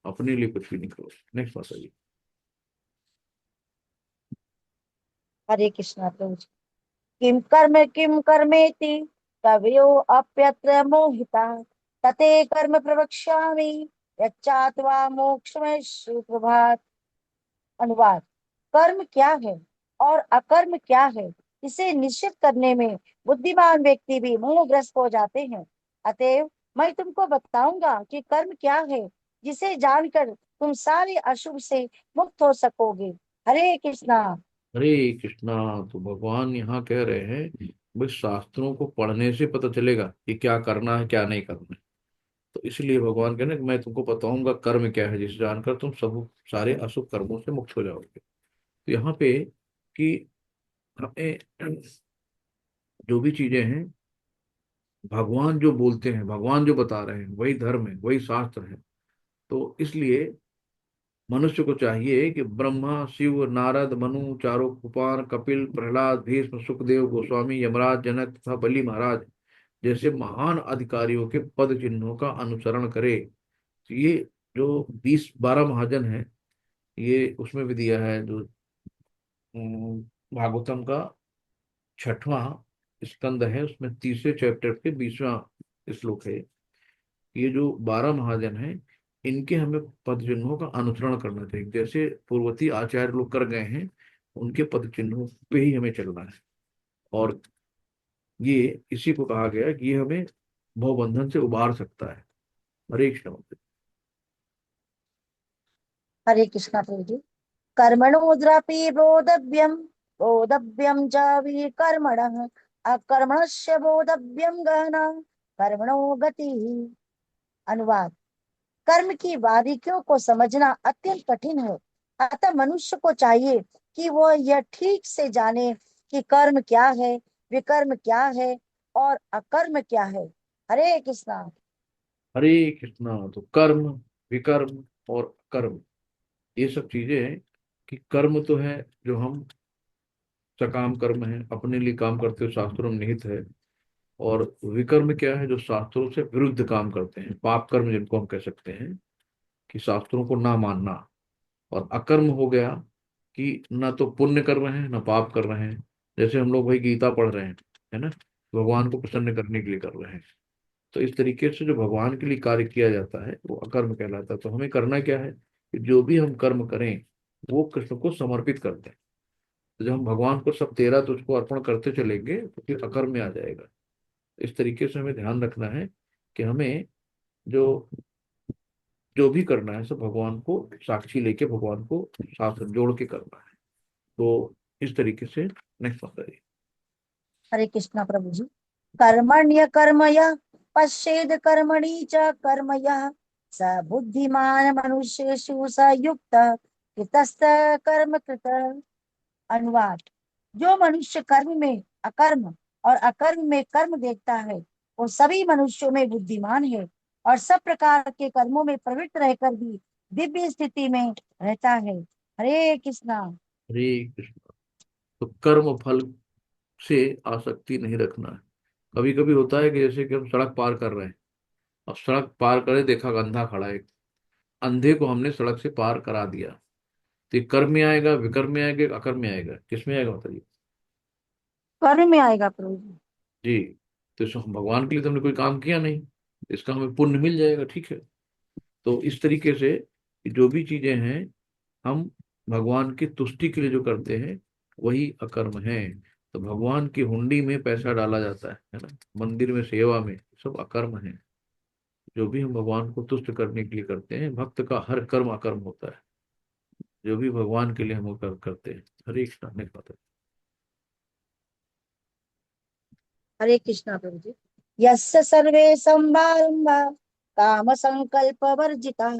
अपने लिए कुछ भी नहीं करो। नेक्स्ट बात है। हरे कृष्णा प्रभु जी। किम कर्मेति कवयो अप्यत्र मोहिता तते कर्म प्रवक्ष्यामि यच्चात्वा मोक्षमय सुप्रभात। अनुवाद। कर्म क्या है और अकर्म क्या है, इसे निश्चित करने में बुद्धिमान व्यक्ति भी मोहग्रस्त हो जाते हैं। अतएव मैं तुमको बताऊंगा कि कर्म क्या है, जिसे जानकर तुम सारे अशुभ से मुक्त हो सकोगे। हरे कृष्णा। हरे कृष्णा। तो भगवान यहाँ कह रहे हैं भाई शास्त्रों को पढ़ने से पता चलेगा कि क्या करना है क्या नहीं करना है। तो इसलिए भगवान कह रहे हैं कि मैं तुमको बताऊंगा कर्म क्या है, जिसे जानकर तुम सब सारे अशुभ कर्मों से मुक्त हो जाओगे। तो यहाँ पे कि हमें जो भी चीजें हैं, भगवान जो बोलते हैं, भगवान जो बता रहे हैं वही धर्म है, वही शास्त्र है। तो इसलिए मनुष्य को चाहिए कि ब्रह्मा, शिव, नारद, मनु, चारों कुमार, कपिल, प्रहलाद, भीष्म, सुखदेव गोस्वामी, यमराज, जनक तथा बलि महाराज जैसे महान अधिकारियों के पद चिन्हों का अनुसरण करे। तो ये जो 20-12 महाजन है, ये उसमें भी दिया है जो भागवतम का 6वां स्कंद है, उसमें 30वें चैप्टर के 20वां श्लोक है। ये जो 12 महाजन हैं, इनके हमें पद चिन्हों का अनुसरण करना चाहिए। जैसे पूर्वती आचार्य लोग कर गए हैं, उनके पद चिन्हों पे ही हमें चलना है। और ये इसी को कहा गया है कि ये हमें भवबंधन से उबार सकता है। हरे कृष्ण। हरे कृष्णा प्रभु जी। कर्मणोऽद्रापि बोधव्यम च विकर्मणः अकर्मणस्य बोधव्यम गहना कर्मणो गति। अनुवाद। कर्म की बारीकियों को समझना अत्यंत कठिन है, अतः मनुष्य को चाहिए कि वह यह ठीक से जाने कि कर्म क्या है, विकर्म क्या है और अकर्म क्या है। हरे कृष्णा। हरे कृष्णा। तो कर्म, विकर्म और कर्म, ये सब चीजें हैं। कि कर्म तो है जो हम सकाम कर्म है, अपने लिए काम करते हो, शास्त्रों में निहित है। और विकर्म क्या है? जो शास्त्रों से विरुद्ध काम करते हैं, पाप कर्म जिनको हम कह सकते हैं, कि शास्त्रों को ना मानना। और अकर्म हो गया कि ना तो पुण्य कर रहे हैं ना पाप कर रहे हैं। जैसे हम लोग भाई गीता पढ़ रहे हैं, है ना, भगवान को प्रसन्न करने के लिए कर रहे हैं। तो इस तरीके से जो भगवान के लिए कार्य किया जाता है वो अकर्म कहलाता है। तो हमें करना क्या है कि जो भी हम कर्म करें वो कृष्ण को समर्पित करते हैं। तो जब हम भगवान को सब तेरा तुझको अर्पण करते चलेंगे तो फिर अकर्म में आ जाएगा। इस तरीके से हमें ध्यान रखना है कि हमें जो जो भी करना है सब भगवान को साक्षी लेके, भगवान को साथ जोड़ के करना है। तो इस तरीके से नेक्स्ट बताइए। हरे कृष्णा प्रभु जी। कर्मण्य कर्म यः पश्येद कर्मणि च कर्म यः स बुद्धिमान मनुष्येषु स युक्त कृतस्त कर्म कृत। अनुवाद। जो मनुष्य कर्म में अकर्म और अकर्म में कर्म देखता है वो सभी मनुष्यों में बुद्धिमान है और सब प्रकार के कर्मों में प्रवृत्त रहकर भी दिव्य स्थिति में रहता है। हरे कृष्णा। हरे कृष्ण। तो कर्म फल से आसक्ति नहीं रखना है। कभी कभी होता है कि जैसे कि हम सड़क पार कर रहे हैं, अब सड़क पार करे, देखा अंधा खड़ा है, अंधे को हमने सड़क से पार करा दिया। तो ये कर्म में आएगा, विकर्म में आएगा, अकर्म में आएगा, किस में आएगा बताइए। कर्म में आएगा प्रभु जी। जी। तो भगवान के लिए तो हमने कोई काम किया नहीं। इसका हमें पुण्य मिल जाएगा, ठीक है। तो इस तरीके से जो भी चीजें हैं हम भगवान की तुष्टि के लिए जो करते हैं वही अकर्म है। तो भगवान की हुंडी में पैसा डाला जाता है ना, मंदिर में सेवा में, सब अकर्म है। जो भी हम भगवान को तुष्ट करने के लिए करते हैं, भक्त का हर कर्म अकर्म होता है, जो भी भगवान के लिए हम वो करते हैं। हरे कृष्णा ने पता। हरे कृष्णा प्रभु जी। यस्य सर्वे संभारंभा काम संकल्प वर्जिता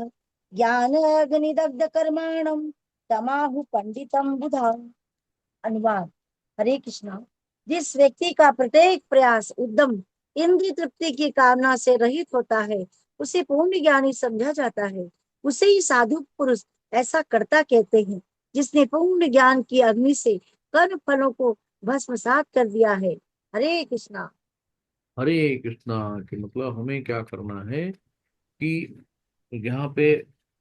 ज्ञान अग्निदग्ध कर्माणम तमाहु पंडितम बुधा। अनुवाद। हरे कृष्णा। जिस व्यक्ति का प्रत्येक प्रयास उद्यम इंद्रिय तृप्ति की कामना से रहित होता है उसे पूर्ण ज्ञानी समझा जाता है। उसे ही साधु पुरुष ऐसा कर्ता कहते हैं जिसने पूर्ण ज्ञान की अग्नि से कर्म फलों को भस्मसात कर दिया है। हरे कृष्णा। हरे कृष्णा कि मतलब हमें क्या करना है कि यहाँ पे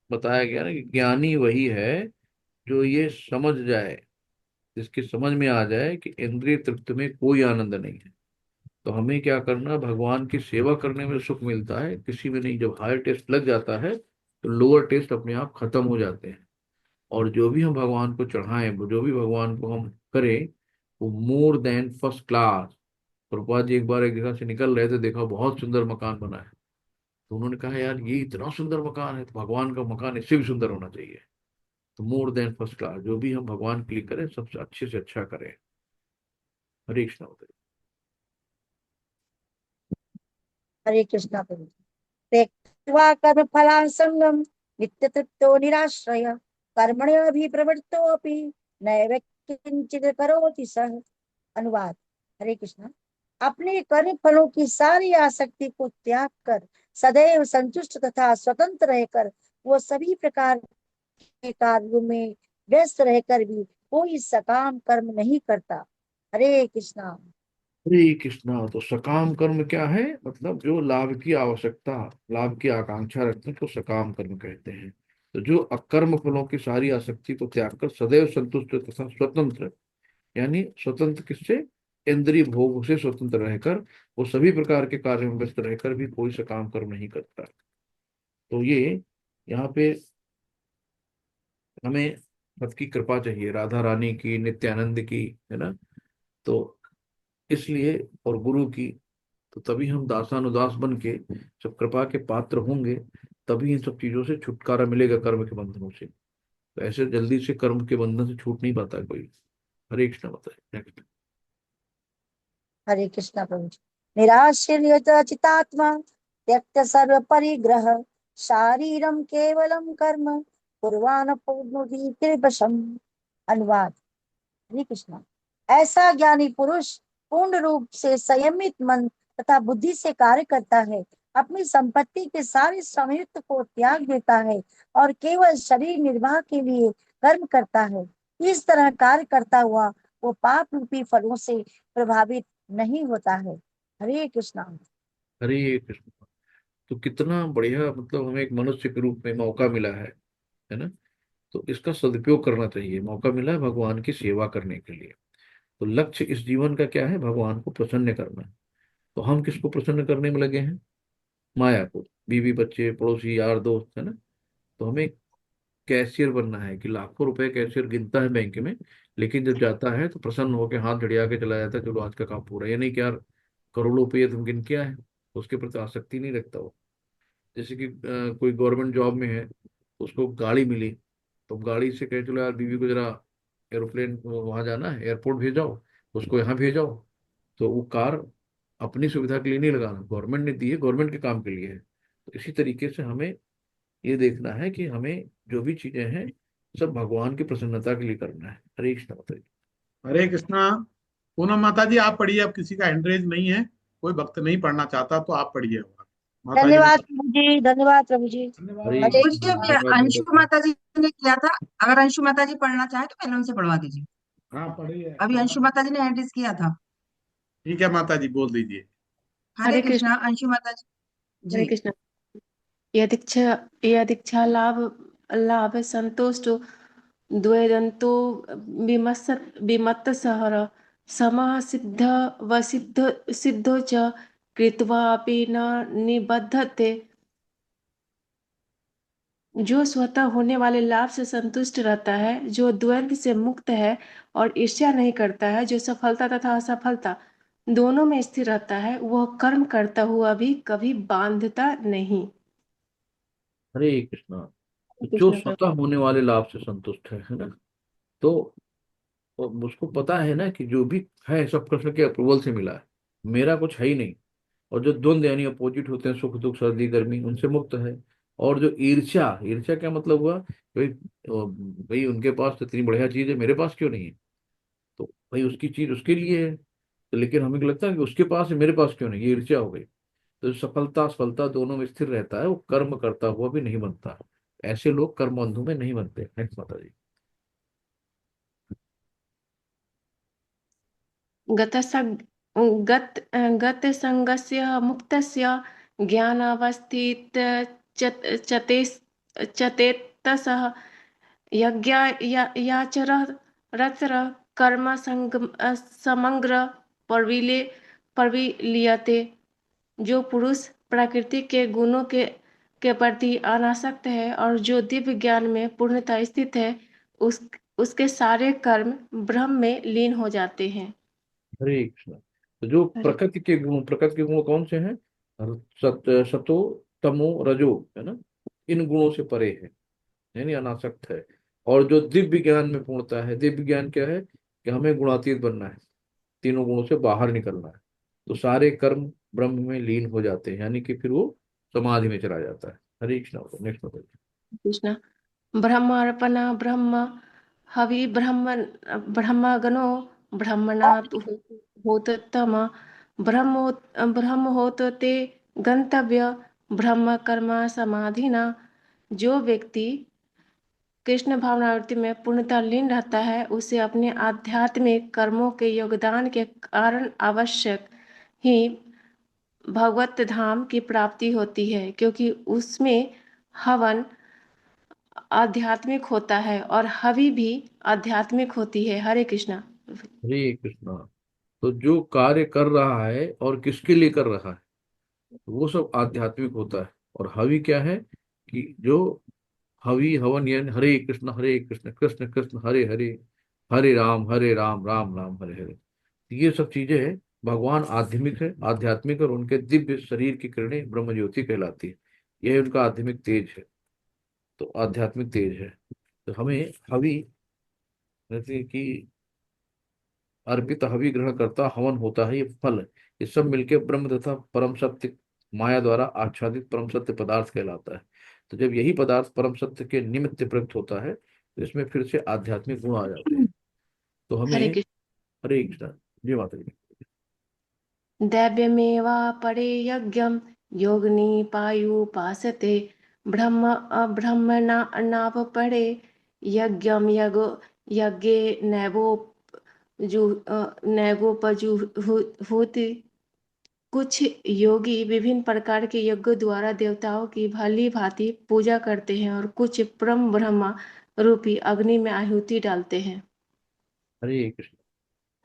बताया गया ना कि ज्ञानी वही है जो ये समझ जाए, जिसकी समझ में आ जाए कि इंद्रिय तृप्ति में कोई आनंद नहीं है। तो हमें क्या करना, भगवान की सेवा करने में सुख मिलता है, किसी में नहीं। जब हायर टेस्ट लग जाता है तो लोअर टेस्ट अपने आप खत्म हो जाते हैं। और जो भी हम भगवान को चढ़ाएं, वो जो भी भगवान को हम करें, वो more than first class. Prabhupada ji एक बार एक जगह से निकल रहे थे, देखा बहुत सुंदर मकान बना है। तो उन्होंने कहा यार ये इतना सुंदर मकान है, तो भगवान का मकान इससे भी सुंदर होना चाहिए। तो मोर देन फर्स्ट क्लास, जो भी हम भगवान के लिए करें सबसे अच्छे से अच्छा करें। हरे कृष्णा होते। हरे कृष्णा प्रभु। त्यक्त्वा कर्म फलासंगम नित्य तृप्तो निराश्रय कर्मण्यभिप्रवृत्तोऽपि नैव किंचित् करोति सः। अनुवाद। हरे कृष्णा। अपने कर्म फलों की सारी आसक्ति को त्याग कर सदैव संतुष्ट तथा स्वतंत्र रहकर वो सभी प्रकार के कार्यों में व्यस्त रहकर भी कोई सकाम कर्म नहीं करता। हरे कृष्णा। हरे कृष्णा। तो सकाम कर्म क्या है, मतलब जो लाभ की आवश्यकता, लाभ की आकांक्षा रखते हैं तो सकाम कर्म कहते हैं। तो जो अकर्म फलों की सारी आसक्ति को त्याग कर सदैव संतुष्ट तथा स्वतंत्र, यानी स्वतंत्र किससे, इंद्रिय भोग से स्वतंत्र रहकर वो सभी प्रकार के कार्यों में व्यस्त रहकर भी कोई सकाम कर्म नहीं करता। तो ये यहाँ पे हमें सबकी कृपा चाहिए, राधा रानी की, नित्यानंद की, है ना। तो इसलिए, और गुरु की, तो तभी हम दासानुदास बन के सब कृपा के पात्र होंगे। तभी इन सब चीजों से छुटकारा मिलेगा, कर्म के बंधनों से। तो ऐसे जल्दी से कर्म के बंधन से छूट नहीं पाता कोई। हरे कृष्ण बताए नेक्स्ट। हरे कृष्णा प्रभु जी। निराश्रित चितात्मा त्यक्त सर्व परिग्रह शारीरम केवलम कर्म कुर्वाण पूर्णोदि कृपशम। अनुवाद। हरे कृष्णा। ऐसा ज्ञानी पुरुष पूर्ण रूप से संयमित मन तथा बुद्धि से कार्य करता है, अपनी संपत्ति के सारे संयुक्त को त्याग देता है और केवल शरीर निर्वाह के लिए कर्म करता है। इस तरह कार्य करता हुआ वो पाप रूपी फलों से प्रभावित नहीं होता है। हरे कृष्णा। हरे कृष्ण। तो कितना बढ़िया, मतलब हमें एक मनुष्य के रूप में मौका मिला है ना। तो इसका सदुपयोग करना चाहिए। मौका मिला है भगवान की सेवा करने के लिए। तो लक्ष्य इस जीवन का क्या है, भगवान को प्रसन्न करना। तो हम किसको प्रसन्न करने में लगे हैं, माया को, बीवी बच्चे पड़ोसी यार दोस्त, है ना। तो हमें कैशियर बनना है कि लाखों रुपए कैशियर गिनता है बैंक में, लेकिन जब जाता है तो प्रसन्न होकर हाथ झड़िया के चला जाता है, चलो आज का काम पूरा। ये नहीं कि यार करोड़ों रुपये तुम गिन के आए, उसके प्रति आसक्ति नहीं रखता वो। जैसे कि कोई गवर्नमेंट जॉब में है, उसको गाड़ी मिली, तो गाड़ी से कहे चलो यार बीवी को जरा एरोप्लेन वहां जाना है, एयरपोर्ट भेजाओ, उसको यहाँ भेजाओ। तो वो कार अपनी सुविधा के लिए नहीं लगाना, गवर्नमेंट ने दी है, गवर्नमेंट के काम के लिए है। तो इसी तरीके से हमें ये देखना है कि हमें जो भी चीजें हैं सब भगवान की प्रसन्नता के लिए करना है। हरे कृष्ण बताइए। हरे कृष्णा। पूनम माता जी आप पढ़िए, अब किसी का हैंड रेज नहीं है, कोई भक्त नहीं पढ़ना चाहता तो आप पढ़िए। माता जी ने धन्यवाद पढ़ा। प्रभु जी, धन्यवाद प्रभु जी। धन्यवाद हरे माता हरे प्रभु जी। जी कृष्ण। अभी कृष्णा। धन्यवाद अंशु माता जी। माता जी ने किया था। अगर अंशु माता जी पढ़ना चाहे तो पहले उनसे पढ़वा दीजिए। हाँ पढ़िए अभी अंशु माता। माता जी ने हैंड रेज किया था। ठीक है माता जी बोल दीजिए। हरे हरे कृष्ण। कृष्णा अंशु माता जी। हरे जी। कृष्ण। यदिच्छा लाभ लाभ संतोष द्वैदंतो विमत्सहर समः सिद्ध व सिद्धो च कृत्वापि न निबध्यते। जो स्वतः होने वाले लाभ से संतुष्ट रहता है, जो द्वंद्व से मुक्त है और ईर्ष्या नहीं करता है, जो सफलता तथा असफलता दोनों में स्थिर रहता है, वह कर्म करता हुआ भी कभी बांधता नहीं। हरे कृष्णा। तो जो कृष्ण स्वतः प्रभु। होने वाले लाभ से संतुष्ट है ना, तो उसको पता है ना कि जो भी है सब कृष्ण के अप्रूवल से मिला है, मेरा कुछ है ही नहीं। और जो द्वंद्व यानी अपोजिट होते हैं, सुख दुख सर्दी गर्मी, उनसे मुक्त है। और जो ईर्ष्या, ईर्ष्या क्या मतलब हुआ, भाई भाई उनके पास तो इतनी बढ़िया चीज है, मेरे पास क्यों नहीं है। तो भाई उसकी चीज उसके लिए है, तो लेकिन हमें लगता है कि उसके पास है, मेरे पास क्यों नहीं, ये ईर्ष्या हो गई। तो सफलता असफलता दोनों में स्थिर रहता है, वो कर्म करता हुआ भी नहीं बनता। ऐसे लोग कर्म बंधु में नहीं बनते। नेक्स्ट माता जी। गतसंग गत गतसंगस्य मुक्तस्य ज्ञानावस्थित चते चतेतसः यज्ञाचरत्र कर्म समग्र परविले परविलीयते। जो पुरुष प्रकृति के गुणों के प्रति अनासक्त है और जो दिव्य ज्ञान में पूर्णतः स्थित है, उस उसके सारे कर्म ब्रह्म में लीन हो जाते हैं। हरे कृष्ण। तो जो हरे प्रकृति के गुण कौन से हैं, सतो तमो रजो, है ना, इन गुणों से परे है, यानी अनासक्त है। और जो दिव्य ज्ञान में पूर्णता है, दिव्य ज्ञान क्या है कि हमें गुणातीत बनना है, तीनों गुणों से बाहर निकलना है। तो सारे कर्म ब्रह्म में लीन हो जाते हैं, यानी कि फिर वो समाधि में चला जाता है। हरे कृष्ण। नेक्स्ट बताइए। कृष्ण। ब्रह्मार्पण ब्रह्म हवि ब्रह्मगणो ब्रह्मणात् होततम ब्रह्म होत ते गंतव्य ब्रह्म कर्म समाधिना। जो व्यक्ति कृष्ण भावनावृत्ति में पूर्णतः लीन रहता है, उसे अपने आध्यात्मिक कर्मों के योगदान के कारण आवश्यक ही भगवत धाम की प्राप्ति होती है, क्योंकि उसमें हवन आध्यात्मिक होता है और हवि भी आध्यात्मिक होती है। हरे कृष्णा। हरे कृष्ण। तो जो कार्य कर रहा है और किसके लिए कर रहा है, वो सब आध्यात्मिक होता है। और हवि क्या है कि जो हवि हवन, यानी हरे कृष्ण कृष्ण कृष्ण हरे हरे, हरे राम राम राम हरे हरे। ये सब चीजें हैं, भगवान आध्यात्मिक है, आध्यात्मिक, और उनके दिव्य शरीर की किरणें ब्रह्म ज्योति कहलाती है। यह उनका आध्यात्मिक तेज है। तो आध्यात्मिक तेज है। तो हमें हवि, जैसे कि अर्पित हवि ग्रहण करता हवन होता है, ये फल है। ये सब मिलके ब्रह्म तथा परम सत्य माया द्वारा आच्छादित परम सत्य पदार्थ कहलाता है। तो जब यही पदार्थ परम सत्य के निमित्त प्रयुक्त होता है, तो इसमें फिर से आध्यात्मिक गुण आ जाते हैं। तो हरे हमें, कृष्ण। हरे कृष्ण। जय माता दी। दैव्यमेवा परे यज्ञम योगिनी पायुपासते ब्रह्म ब्रह्मणा नाव परे यज्ञम यज्ञे नैवोपजुहुति। कुछ योगी विभिन्न प्रकार के यज्ञों द्वारा देवताओं की भली भांति पूजा करते हैं और कुछ परम ब्रह्मा रूपी अग्नि में आहुति डालते हैं। हरे कृष्ण। तो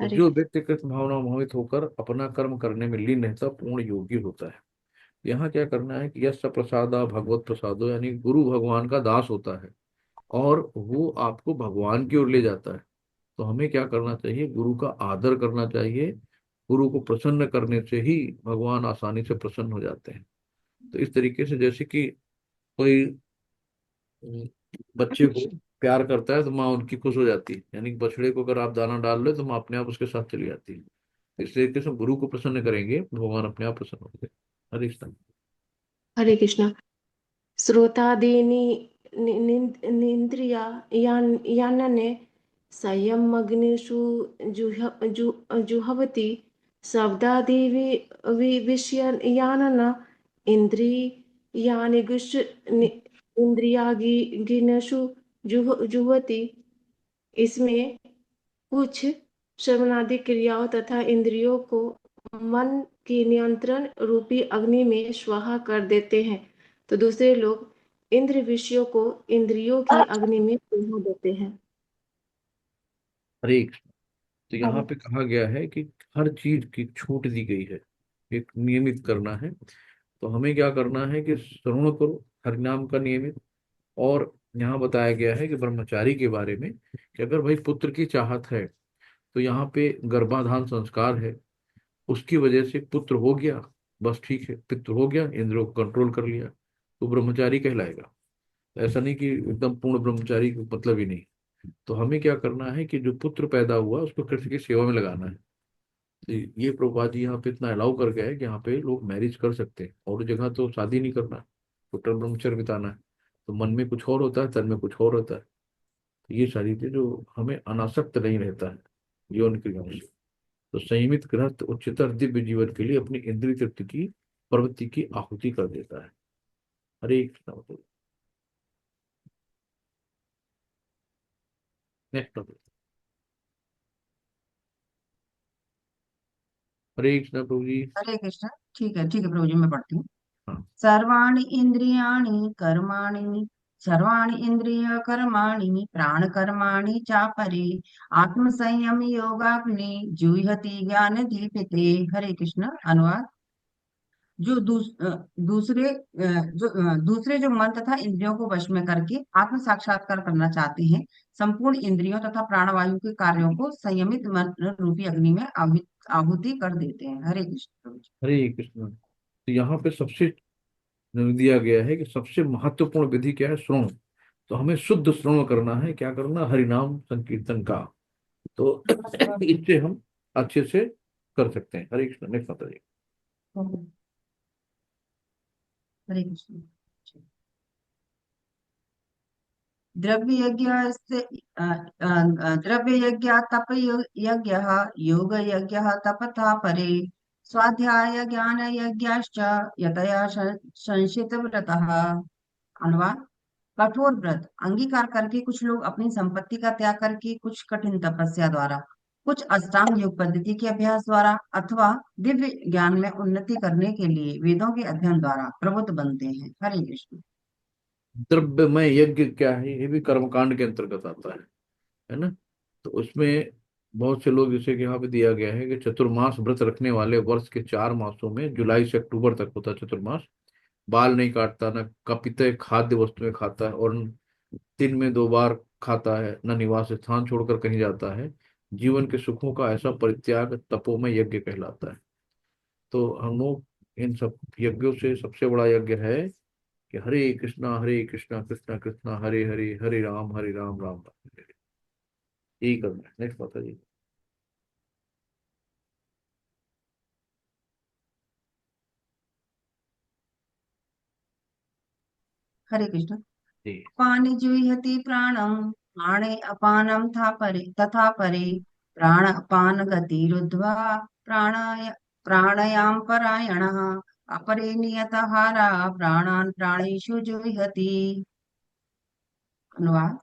हरे जो कृष्ण। व्यक्ति कृष्ण भावना मोहित होकर अपना कर्म करने में लीन रहता, पूर्ण योगी होता है। यहाँ क्या करना है कि यश प्रसादा भगवत प्रसादो, यानी गुरु भगवान का दास होता है, और वो आपको भगवान की ओर ले जाता है। तो हमें क्या करना चाहिए, गुरु का आदर करना चाहिए। गुरु को प्रसन्न करने से ही भगवान आसानी से प्रसन्न हो जाते हैं। तो इस तरीके से, जैसे कि कोई अम, बच्चे को प्यार करता है तो माँ उनकी खुश हो जाती है, यानी कि बछड़े को अगर आप दाना डाल रहे हो तो माँ अपने आप उसके साथ चली जाती है। इस तरीके से गुरु को प्रसन्न करेंगे, भगवान अपने आप प्रसन्न होंगे। हरे कृष्ण। हरे कृष्ण। श्रोतादीनि निन्द्रिया यानने संयमग्निषु जुहवति शब्दादि विषयानन इंद्रियाणि इंद्रियागिनषु जुहवति। इसमें कुछ श्रवणादि क्रियाओं तथा इंद्रियों को मन की नियंत्रण रूपी अग्नि में स्वाहा कर देते हैं, तो दूसरे लोग इंद्र विषयों को इंद्रियों की अग्नि में सुलगा देते हैं। हरे कृष्ण। तो यहाँ हरे पे कहा गया है कि हर चीज की छूट दी गई है। एक नियमित करना है। तो हमें क्या करना है कि श्रवण करो हरिनाम का नियमित। और यहाँ बताया गया है कि ब्रह्मचारी के बारे में कि अगर भाई पुत्र की चाहत है तो यहाँ पे गर्भाधान संस्कार है, उसकी वजह से पुत्र हो गया, बस ठीक है, पितृ हो गया, इंद्रियों को कंट्रोल कर लिया, तो ब्रह्मचारी कहलाएगा। ऐसा नहीं कि एकदम पूर्ण ब्रह्मचारी मतलब ही नहीं। तो हमें क्या करना है कि जो पुत्र पैदा हुआ उसको कृष्ण की सेवा में लगाना है। तो ये प्रभुपाद जी यहाँ पे इतना अलाउ कर गए हैं कि यहाँ पे लोग मैरिज कर सकते हैं, और जगह तो शादी नहीं करना, टोटल ब्रह्मचर्य बिताना है। तो मन में कुछ और होता है, तन में कुछ और होता है। तो ये सारी चीजें जो हमें अनासक्त नहीं रहता है यौन क्रियाओं से। तो संयमित गृहस्थ उच्चतर दिव्य जीवन के लिए अपनी इंद्रिय तृप्ति की प्रवृत्ति की आहुति कर देता है। हरे कृष्ण। Next topic. हरे कृष्ण प्रभु जी। हरे कृष्ण। ठीक है प्रभु जी, मैं पढ़ती हूँ। हाँ। सर्वाणि इंद्रियाणि कर्माणि, सर्वाणि इंद्रिय कर्माणि प्राणकर्माणि चापरे, आत्म संयम योगाग्नि जुह्यति ज्ञान दीपिते। हरे कृष्ण। अनुवाद। जो दूसरे जो मन तथा इंद्रियों को वश में करके आत्म साक्षात्कार करना चाहते हैं, संपूर्ण इंद्रियों तथा प्राणवायु के कार्यों को संयमित मन रूपी अग्नि में आहुति कर देते हैं। हरे कृष्ण। हरे कृष्ण। तो यहाँ पे सबसे दिया गया है कि सबसे महत्वपूर्ण विधि क्या है, श्रवण। तो हमें शुद्ध श्रवण करना है, क्या करना, हरिनाम संकीर्तन का। तो इससे हम अच्छे से कर सकते हैं। हरे कृष्ण। नेक्स्ट माता जी। हरे कृष्ण। द्रव्य यज्ञ द्रव्य यज्ञ तप यज्ञ योग यज्ञ तपथा परे, स्वाध्याय ज्ञान यज्ञश्च यतया संशित व्रतः। अनुवाद। कठोर व्रत अंगीकार करके कुछ लोग अपनी संपत्ति का त्याग करके, कुछ कठिन तपस्या द्वारा, कुछ अष्टांग योग पद्धति के अभ्यास द्वारा, अथवा दिव्य ज्ञान में उन्नति करने के लिए वेदों के अध्ययन द्वारा प्रबुद्ध बनते हैं। हरे कृष्ण। द्रव्यमय यज्ञ क्या है, ये भी कर्मकांड के अंतर्गत आता है ना। तो उसमें बहुत से लोग, जैसे कि यहाँ पे दिया गया है कि चतुर्मास व्रत रखने वाले वर्ष के 4 मासों में जुलाई से अक्टूबर तक होता है चतुर्मास, बाल नहीं काटता, न कपित खाद्य वस्तुएं खाता है, और दिन में 2 बार खाता है, न निवास स्थान छोड़कर कहीं जाता है। जीवन के सुखों का ऐसा परित्याग तपोमय यज्ञ कहलाता है। तो हम लोग इन सब यज्ञों से सबसे बड़ा यज्ञ है कि हरे कृष्णा कृष्णा कृष्णा हरे हरे, हरे राम राम राम हरे हरे। यही करना है। नेक्स्ट माता जी। हरे कृष्ण। जी। पानि जुह्यति प्राणं, प्राणे अपानं था परे तथा परे, प्राण अपान गतिरुद्ध्वा प्राणायाम परायणः, अपरे नियतहारा प्राणान् प्राणेषु जुह्यति। अनुवाद।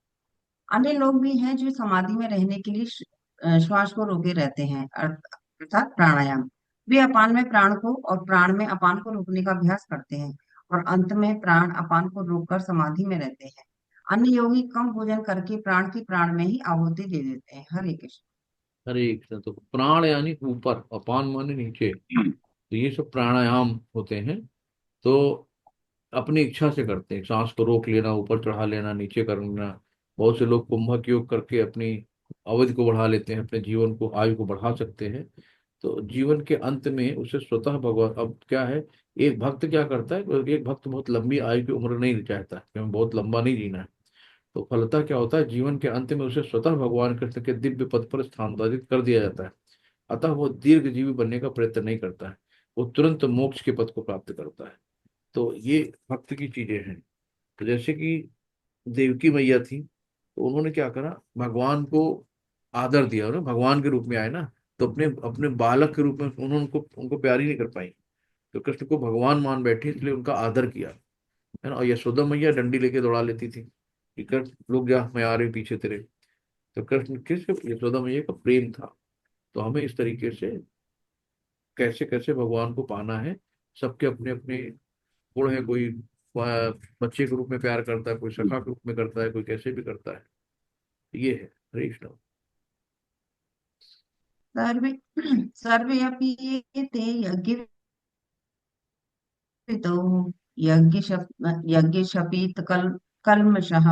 अन्य लोग भी हैं जो समाधि में रहने के लिए श्वास को रोके रहते हैं, अर्थात प्राणायाम। वे अपान में प्राण को और प्राण में अपान को रोकने का अभ्यास करते हैं, और अंत में प्राण अपान को रोककर समाधि में रहते हैं। अन्य योगी कम भोजन करके प्राण की प्राण में ही आहुति दे देते हैं। हरे कृष्ण। हरे कृष्ण। तो प्राण यानी ऊपर, अपान माने नीचे। तो ये सब प्राणायाम होते हैं। तो अपनी इच्छा से करते हैं, सांस को रोक लेना, ऊपर चढ़ा लेना, नीचे कर लेना। बहुत से लोग कुंभक योग करके अपनी अवधि को बढ़ा लेते हैं, अपने जीवन को, आयु को बढ़ा सकते हैं। तो जीवन के अंत में उसे स्वतः भगवान, अब क्या है, एक भक्त क्या करता है, एक भक्त बहुत लंबी आयु की उम्र नहीं चाहता कि हमें बहुत लंबा नहीं जीना है। तो फलतः क्या होता है, जीवन के अंत में उसे स्वतः भगवान कृष्ण के दिव्य पद पर स्थानांतरित कर दिया जाता है। अतः वो दीर्घ जीवी बनने का प्रयत्न नहीं करता है, वो तुरंत मोक्ष के पद को प्राप्त करता है। तो ये भक्त की चीजें हैं। तो जैसे कि देवकी मैया थी, तो उन्होंने क्या करा, भगवान को आदर दिया, ना भगवान के रूप में आए ना। तो अपने अपने बालक के रूप में उन्होंने उनको प्यार ही नहीं कर पाई। तो कृष्ण को भगवान मान बैठी, इसलिए उनका आदर किया, है ना। और यशोदा मैया डंडी लेके दौड़ा लेती थी कि कृष्ण रुक जा, मैं आ रही हूँ पीछे तेरे। तो कृष्ण किस, यशोदा मैया का प्रेम था। तो हमें इस तरीके से कैसे कैसे भगवान को पाना है। सबके अपने अपने गुण है, कोई बच्चे के रूप में प्यार करता है, कोई सखा के रूप में करता है, कोई कैसे भी करता है। ये है हरे कृष्ण। सर्वे सर्वे अपि ते यज्ञ पितु यज्ञशपीत कल्मषः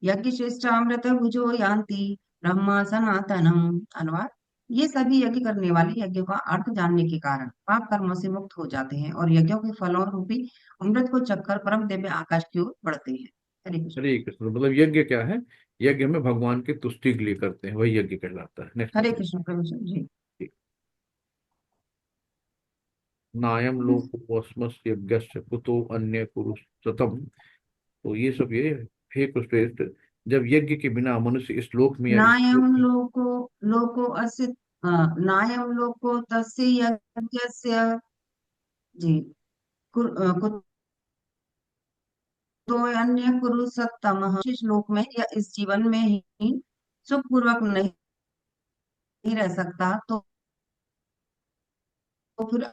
यज्ञशिष्टामृत भुजो यान्ति ब्रह्मा सनातनम। अनुवाद। ये सभी यज्ञ करने वाले यज्ञों का अर्थ जानने के कारण पाप कर्मों से मुक्त हो जाते हैं और यज्ञों के फलों रूपी अमृत को चखकर परम दिव्य आकाश की ओर बढ़ते हैं। हरे कृष्ण। हरे कृष्ण। मतलब यज्ञ क्या है? यज्ञ में भगवान की तुष्टि के लिए करते हैं, वही यज्ञ कहलाता है। नेक्स्ट हरे बताइए। कृष्ण प्रभु जी। नायम लोको अस्मस्य यज्ञस्य कुतो अन्य कुरु सतम। तो ये सब ये, हे कुरुश्रेष्ठ, जब यज्ञ के बिना मनुष्य इस लोक में या इस लोक नायं में। लोको लोको अस्य नायं लोको तस्य यज्ञस्य जी कुतो अन्य कुरु सत्तमः। इस श्लोक में या इस जीवन में ही सुख पूर्वक नहीं रह सकता तो फिर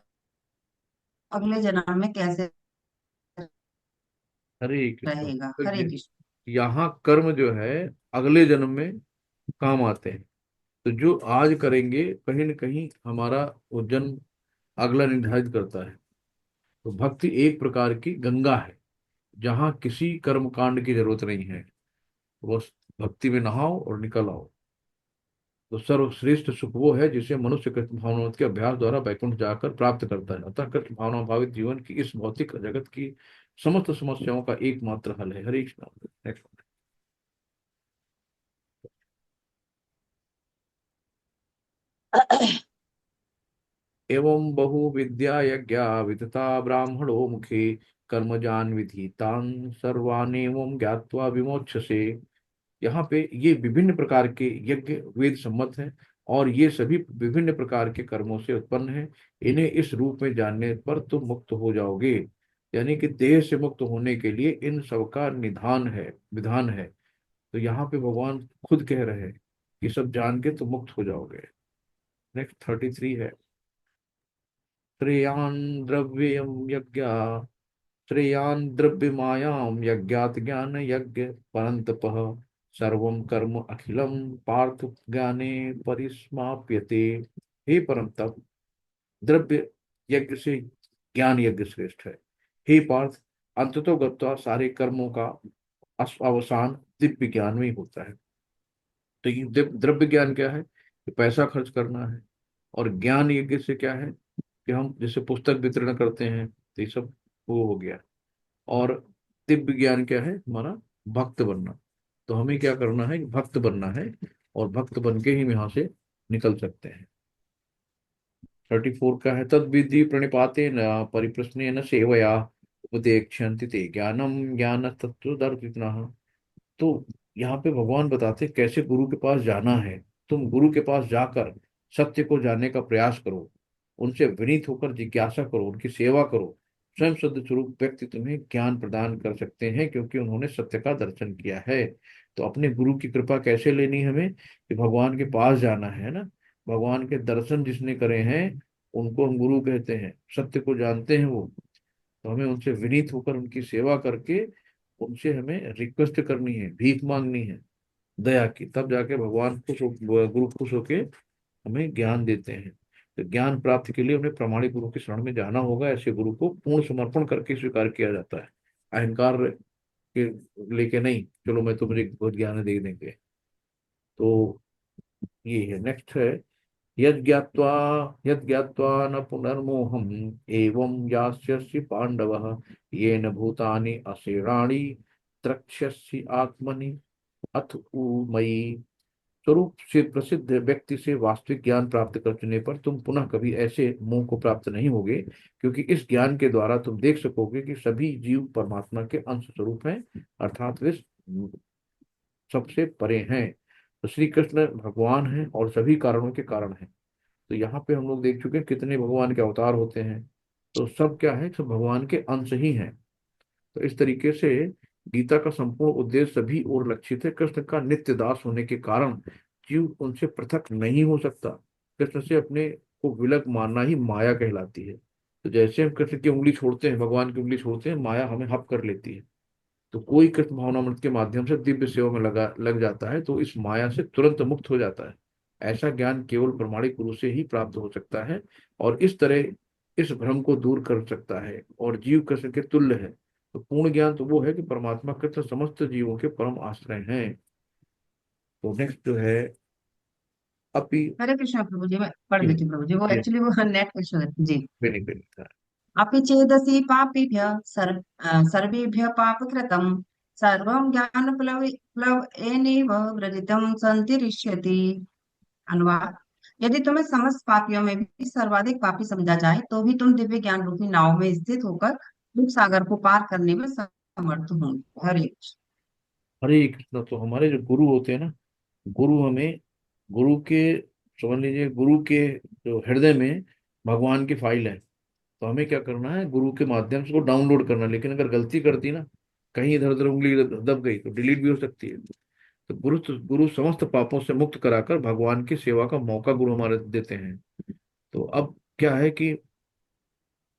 अगले जन्म में कैसे हरे कृष्ण। रहेगा। तो हरे कृष्ण। यहाँ कर्म जो है अगले जन्म में काम आते हैं। तो जो आज करेंगे कहीं न कहीं हमारा वो जन्म अगला निर्धारित करता है। तो भक्ति एक प्रकार की गंगा है, जहाँ किसी कर्म कांड की जरूरत नहीं है, बस भक्ति में नहाओ और निकल आओ। तो सर्वश्रेष्ठ सुख वो है जिसे मनुष्य कृष्ण भावनामृत के अभ्यास द्वारा वैकुंठ जाकर प्राप्त करता है। अतः कृष्ण भावना भावित जीवन की इस भौतिक जगत की समस्त समस्याओं का एकमात्र हल है। हरे कृष्ण। नेक्स्ट। एवं बहु विद्या यज्ञा वितता ब्राह्मणो मुखे कर्मजान विधीतान सर्वानेवं ज्ञात्वा विमोक्षसे। यहाँ पे ये विभिन्न प्रकार के यज्ञ वेद सम्मत हैं, और ये सभी विभिन्न प्रकार के कर्मों से उत्पन्न हैं। इन्हें इस रूप में जानने पर तुम मुक्त हो जाओगे। यानी कि देह से मुक्त होने के लिए इन सब का निधान है, विधान है। तो यहाँ पे भगवान खुद कह रहे हैं कि सब जान के तुम मुक्त हो जाओगे। नेक्स्ट 33 है। श्रेयान द्रव्यम यज्ञ, श्रेयान् द्रव्यमायां यज्ञात ज्ञान यज्ञ परन्तपः सर्वं कर्म अखिलम पार्थ ज्ञाने परिसमाप्यते। हे परम तप, द्रव्य यज्ञ से ज्ञान यज्ञ श्रेष्ठ है। हे पार्थ, अंततो गत्वा सारे कर्मों का अवसान दिव्य ज्ञान में ही होता है। तो ये द्रव्य ज्ञान क्या है? कि पैसा खर्च करना है। और ज्ञान यज्ञ से क्या है? कि हम जैसे पुस्तक वितरण करते हैं, तो ये सब वो हो गया। और दिव्य ज्ञान क्या है? हमारा भक्त बनना। तो हमें क्या करना है? भक्त बनना है, और भक्त बन के ही हम यहाँ से निकल सकते हैं। 34 का है, तद विधि प्रणिपाते न परिप्रश्ने न सेवया उपदेक्षन्ति ते ज्ञानम ज्ञान तत्व दर्शितना। तो यहाँ पे भगवान बताते हैं कैसे गुरु के पास जाना है। तुम गुरु के पास जाकर सत्य को जानने का प्रयास करो, उनसे विनीत होकर जिज्ञासा करो, उनकी सेवा करो। स्वयं शुद्ध स्वरूप व्यक्ति तुम्हें ज्ञान प्रदान कर सकते हैं, क्योंकि उन्होंने सत्य का दर्शन किया है। तो अपने गुरु की कृपा कैसे लेनी हमें? कि भगवान के पास जाना है ना। भगवान के दर्शन जिसने करे हैं उनको हम गुरु कहते हैं, सत्य को जानते हैं वो। तो हमें उनसे विनीत होकर उनकी सेवा करके उनसे हमें रिक्वेस्ट करनी है, भीख मांगनी है दया की। तब जाके भगवान गुरु खुश होके हमें ज्ञान देते हैं। तो ज्ञान प्राप्ति के लिए हमें प्रामाणिक गुरु की शरण में जाना होगा। ऐसे गुरु को पूर्ण समर्पण करके स्वीकार किया जाता है। अहंकार के लेके नहीं, चलो मैं तो मुझे बहुत ज्ञान दे देंगे। तो ये है। नेक्स्ट है, यज्ञात्वा यज्ञात्वा न पुनर्मोहम एवं यास्यसि पांडवः येन भूतानि अशेषाणि द्रक्ष्यसि आत्मनि अथ मयि। स्वरूप से प्रसिद्ध व्यक्ति से वास्तविक ज्ञान प्राप्त कर चुने पर तुम पुनः कभी ऐसे मोह को प्राप्त नहीं होगे, क्योंकि इस ज्ञान के द्वारा तुम देख सकोगे कि सभी जीव परमात्मा के अंश स्वरूप हैं, अर्थात वे सबसे परे हैं। तो श्री कृष्ण भगवान हैं और सभी कारणों के कारण हैं। तो यहाँ पे हम लोग देख चुके हैं कितने भगवान के अवतार होते हैं। तो सब क्या है? सब भगवान के अंश ही हैं। तो इस तरीके से गीता का संपूर्ण उद्देश्य सभी ओर लक्षित है। कृष्ण का नित्य दास होने के कारण जीव उनसे पृथक नहीं हो सकता। कृष्ण से अपने को विलग मानना ही माया कहलाती है। तो जैसे हम कृष्ण की उंगली छोड़ते हैं, भगवान की उंगली छोड़ते हैं, माया हमें हप कर लेती है। तो कोई कृष्ण भावनामृत के माध्यम से दिव्य सेवा में लग जाता है, तो इस माया से तुरंत मुक्त हो जाता है। ऐसा ज्ञान केवल प्रमाणिक गुरु से ही प्राप्त हो सकता है। और इस तरह इस भ्रम को दूर कर सकता है और जीव कृष्ण के तुल्य है। तो पूर्ण ज्ञान तो वो है कि परमात्मा कृष्ण समस्त जीवों के परम आश्रय हैं। तो नेक्स्ट जो है अपि हरे कृष्णा प्रभु जी, मैं पढ़ देती हूँ प्रभु जी, वो एक्चुअली वो नेट पे शो जी। बेनिफिट। अपि चेदसि पापिभ्यः सर्वेभ्यः पापकृतं सर्वं ज्ञानप्लवेनैव वृजितं सन्तिरिष्यति। अनुवाद। यदि तुम्हें समस्त पापियों में भी सर्वाधिक पापी समझा जाए तो भी तुम दिव्य ज्ञान रूपी नाव में स्थित होकर दुख सागर को पार करने में समर्थ होंगे। हरे कृष्ण। हरे कृष्ण। तो हमारे जो गुरु होते हैं ना, गुरु हमें, गुरु के, समझ लीजिए गुरु के जो हृदय में भगवान की फाइल है। तो हमें क्या करना है, गुरु के माध्यम से वो डाउनलोड करना। लेकिन अगर गलती कर दी ना, कहीं इधर उधर उंगली दब गई तो डिलीट भी हो सकती है। तो गुरु समस्त पापों से मुक्त कराकर भगवान की सेवा का मौका गुरु हमारे देते हैं। तो अब क्या है कि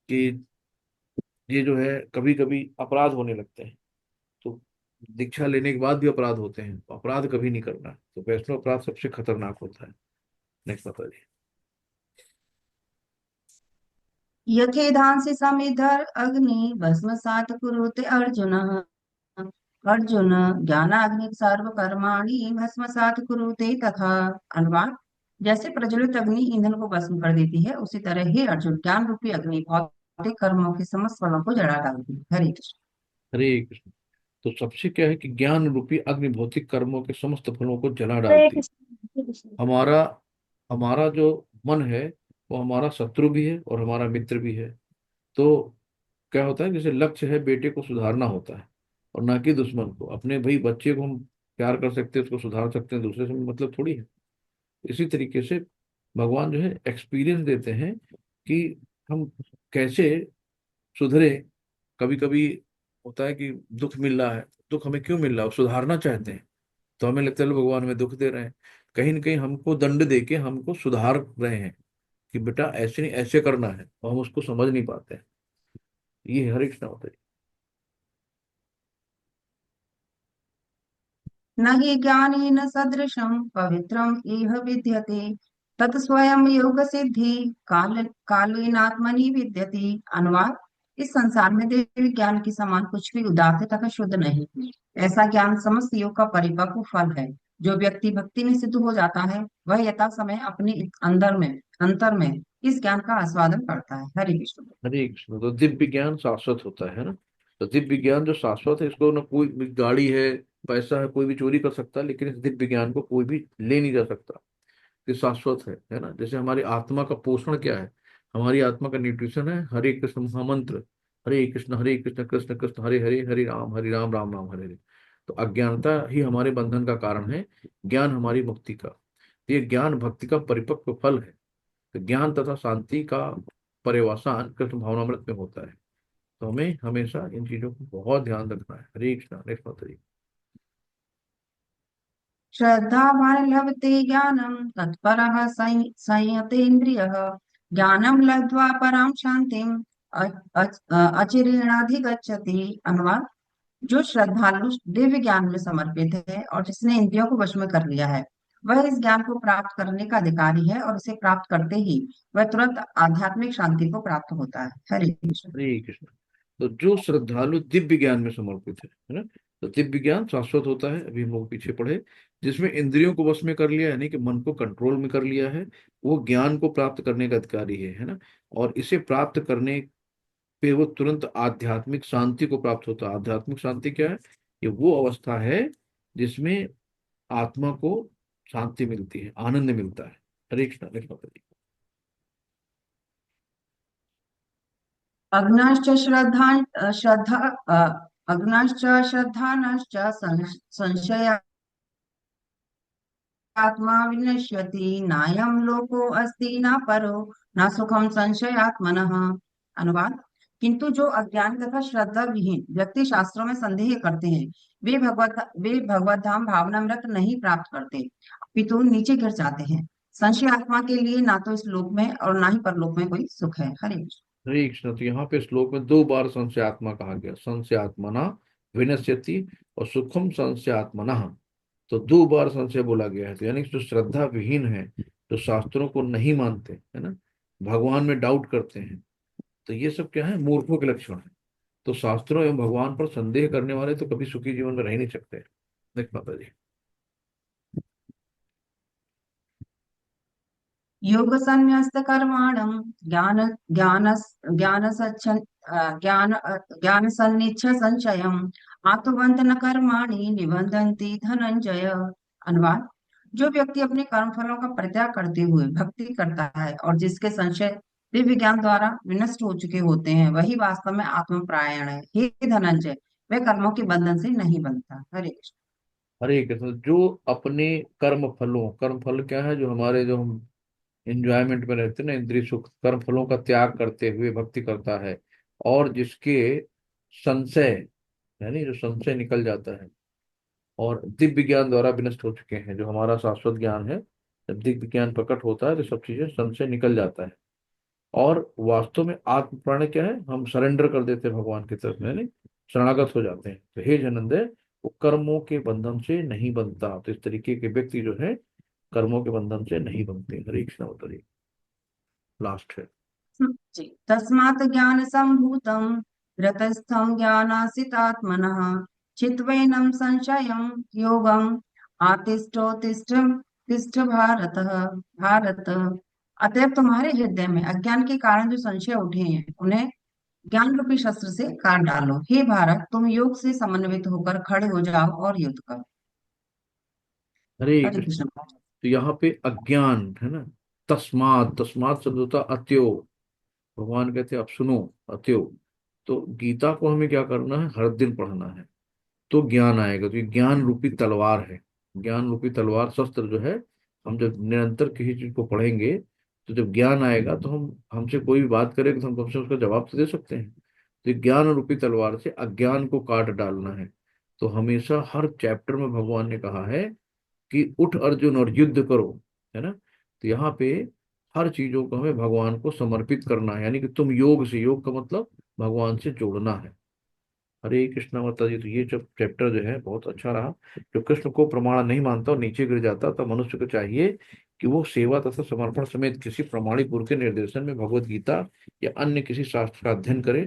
ये जो है कभी कभी अपराध होने लगते हैं। तो दीक्षा लेने के बाद भी अपराध होते हैं, तो अपराध कभी नहीं करना। तो वैष्णव अपराध सबसे खतरनाक होता है। नेक्स्ट बताइए। यथेधांसि समिधर अग्नि भस्मसात् कुरुते अर्जुन। अर्जुन ज्ञानाग्नि सर्व कर्माणि भस्मसात् कुरुते तथा। अनुवाद। जैसे प्रज्वलित अग्नि ईंधन को भस्म कर देती है, उसी तरह ही अर्जुन ज्ञान रूपी अग्नि भौतिक कर्मों के समस्त फलों को जला डालती है। हरे कृष्ण। हरे कृष्ण। तो सबसे क्या है कि ज्ञान रूपी अग्नि भौतिक कर्मों के समस्त फलों को जला हरे डालती है। कृष्ण हरे कृष्ण। हमारा हमारा जो मन है वो हमारा शत्रु भी है और हमारा मित्र भी है। तो क्या होता है, जैसे लक्ष्य है बेटे को सुधारना होता है और ना कि दुश्मन को। अपने भाई बच्चे को हम प्यार कर सकते हैं, उसको सुधार सकते हैं, दूसरे से मतलब थोड़ी है। इसी तरीके से भगवान जो है एक्सपीरियंस देते हैं कि हम कैसे सुधरे। कभी कभी होता है कि दुख मिल रहा है, दुख हमें क्यों मिल रहा है, सुधारना चाहते हैं। तो हमें लगता है लो भगवान हमें दुख दे रहे हैं। कहीं ना कहीं हमको दंड दे के हमको सुधार रहे हैं कि बेटा ऐसे नहीं ऐसे करना है, और हम उसको समझ नहीं पाते हैं। ये हरे कृष्ण होता है। न हि ज्ञानेन सदृशं पवित्रम् इह विद्यते तत् स्वयं योग सिद्धि कालेनात्मनि विद्यते। अनुवाद। इस संसार में देवी ज्ञान के समान कुछ भी उदात्त तथा शुद्ध नहीं। ऐसा ज्ञान समस्त योग का परिपक्व फल है। जो व्यक्ति भक्ति में सिद्ध हो जाता है वह यथा समय अपने अंतर में इस ज्ञान का आस्वादन करता है। हरे कृष्ण। हरे कृष्ण। तो दिव्य ज्ञान शाश्वत होता है ना। तो दिव्य ज्ञान जो शाश्वत है, इसको ना कोई भी गाड़ी है, पैसा है, कोई भी चोरी कर सकता है, लेकिन इस दिव्य ज्ञान को कोई भी ले नहीं जा सकता। ये शाश्वत है ना। जैसे हमारी आत्मा का पोषण क्या है, हमारी आत्मा का न्यूट्रिशन है हरे कृष्ण महामंत्र। हरे कृष्ण कृष्ण कृष्ण हरे हरे, हरे राम राम राम हरे हरे। तो अज्ञानता ही हमारे बंधन का कारण है, ज्ञान हमारी मुक्ति का। ये ज्ञान भक्ति का परिपक्व फल है। तो ज्ञान तथा शांति का पर्यवसान कृष्ण भावनामृत में होता है। तो हमें हमेशा इन चीजों को बहुत ध्यान रखना है। हरे कृष्णा। नेक्स्ट माता जी। श्रद्धावान् लभते ज्ञानं तत्परः संयतेन्द्रियः ज्ञानं लब्ध्वा परां शान्तिम् अचिरेणाधिगच्छति। अनुवाद। जो श्रद्धालु दिव्य ज्ञान में समर्पित है और जिसने इंद्रियों को वश में कर लिया है, वह इस ज्ञान को प्राप्त करने का अधिकारी है और इसे प्राप्त करते ही वह तुरंत आध्यात्मिक शांति को प्राप्त होता है। हरे कृष्ण। हरे कृष्ण। तो जो श्रद्धालु दिव्य ज्ञान में समर्पित है ना। तो दिव्य ज्ञान शाश्वत होता है, अभी हम लोग पीछे पढ़े, जिसमें इंद्रियों को वश में कर लिया, यानी कि मन को कंट्रोल में कर लिया है, वो ज्ञान को प्राप्त करने का अधिकारी है ना। और इसे प्राप्त करने पे वो तुरंत आध्यात्मिक शांति को प्राप्त होता है। आध्यात्मिक शांति क्या है? ये वो अवस्था है जिसमें आत्मा को शांति मिलती है, आनंद मिलता है। हरे कृष्ण। नेक्स्ट माता जी। अग्नाश्च श्रद्धा अग्नाश्च श्रद्धानश्च संशयात्मा विनश्यति नायं लोको अस्ति न परो न सुखम संशयात्मनः। अनुवाद। किंतु जो अज्ञान तथा श्रद्धा विहीन व्यक्ति शास्त्रों में संदेह करते हैं, वे भगवत धाम भावनामृत नहीं प्राप्त करते, अपितु नीचे गिर जाते हैं। संशय आत्मा के लिए ना तो इस लोक में और ना ही परलोक में कोई सुख है। हरे कृष्ण। हरे कृष्ण। तो यहाँ पे श्लोक में दो बार संशय आत्मा कहा गया, संशय आत्मना विनश्यति और सुखम संशय आत्मना। तो दो बार संशय बोला गया है। तो यानी कि जो श्रद्धा विहीन है, जो शास्त्रों को नहीं मानते है ना, भगवान में डाउट करते हैं, तो ये सब क्या है, मूर्खों के लक्षण है। तो शास्त्रों एवं भगवान पर संदेह करने वाले तो कभी सुखी जीवन में रह ही नहीं सकते। देख माता जी। योग संन्यस्त कर्माणं ज्ञान ज्ञान ज्ञान सच्चन ज्ञान ज्ञान सन्निच्छ संशयम् आत्मवंतन कर्माणि निबंधन्ति धनंजय। अनुवाद। जो व्यक्ति अपने कर्म फलों का परित्याग करते हुए भक्ति करता है और जिसके संशय दिव्य ज्ञान द्वारा विनष्ट हो चुके होते हैं, वही वास्तव में आत्मपरायण है। हे धनंजय, वह कर्मों के बंधन से नहीं बनता। हरे कृष्ण। हरे कृष्ण। जो अपने कर्म फलों, कर्म फल क्या है, जो हमारे, जो हम एंजॉयमेंट में रहते हैं ना, इंद्रिय सुख, कर्म फलों का त्याग करते हुए भक्ति करता है, और जिसके संशय, यानी जो संशय निकल जाता है, और दिव्य ज्ञान द्वारा विनष्ट हो चुके हैं, जो हमारा शाश्वत ज्ञान है, जब दिव्य ज्ञान प्रकट होता है तो सब चीजें, संशय निकल जाता है। और वास्तव में आत्म प्राण क्या है, हम सरेंडर कर देते हैं भगवान की तरफ, यानी शरणागत हो जाते हैं। तो हे जनंदे, वो कर्मों के बंधन से नहीं बनता। तो इस तरीके के व्यक्ति जो है कर्मों के बंधन से नहीं बनते। हरे कृष्ण उतरी लास्ट है। जी। तस्मात् ज्ञान संभूतम् रतस्थं ज्ञानासितात्मनः चित्वैनं संशयं योगम् आतिष्ठोतिष्ठ तिष्ठ भारत। भारत। अतएव तुम्हारे हृदय में अज्ञान के कारण जो संशय उठे हैं, उन्हें ज्ञान रूपी शस्त्र से काट डालो। हे भारत, तुम योग से समन्वित होकर खड़े हो जाओ और युद्ध करो। हरे हरे कृष्ण। कृष्ण। तो यहाँ पे अज्ञान है ना, तस्मात, तस्मात शब्द होता अत्यो। भगवान कहते हैं अब सुनो, अत्यो। तो गीता को हमें क्या करना है, हर दिन पढ़ना है, तो ज्ञान आएगा। तो ये ज्ञान रूपी तलवार है। ज्ञान रूपी तलवार, शस्त्र जो है, हम जब निरंतर किसी चीज को पढ़ेंगे, तो जब ज्ञान आएगा तो हम, हमसे कोई भी बात करेगा तो हम कम से कम उसका जवाब तो दे सकते हैं। तो ये ज्ञान रूपी तलवार से अज्ञान को काट डालना है। तो हमेशा हर चैप्टर में भगवान ने कहा है कि उठ अर्जुन और युद्ध करो, है ना। तो यहाँ पे हर चीजों को हमें भगवान को समर्पित करना है, यानी कि तुम योग से, योग का मतलब भगवान से जोड़ना है। हरे कृष्णा माता जी। तो ये जब चैप्टर जो है बहुत अच्छा रहा। जो कृष्ण को प्रमाण नहीं मानता और नीचे गिर जाता, तो मनुष्य को चाहिए कि वो सेवा तथा समर्पण समेत किसी प्रमाणिक गुरु के निर्देशन में भगवत गीता या अन्य किसी शास्त्र का अध्ययन करे।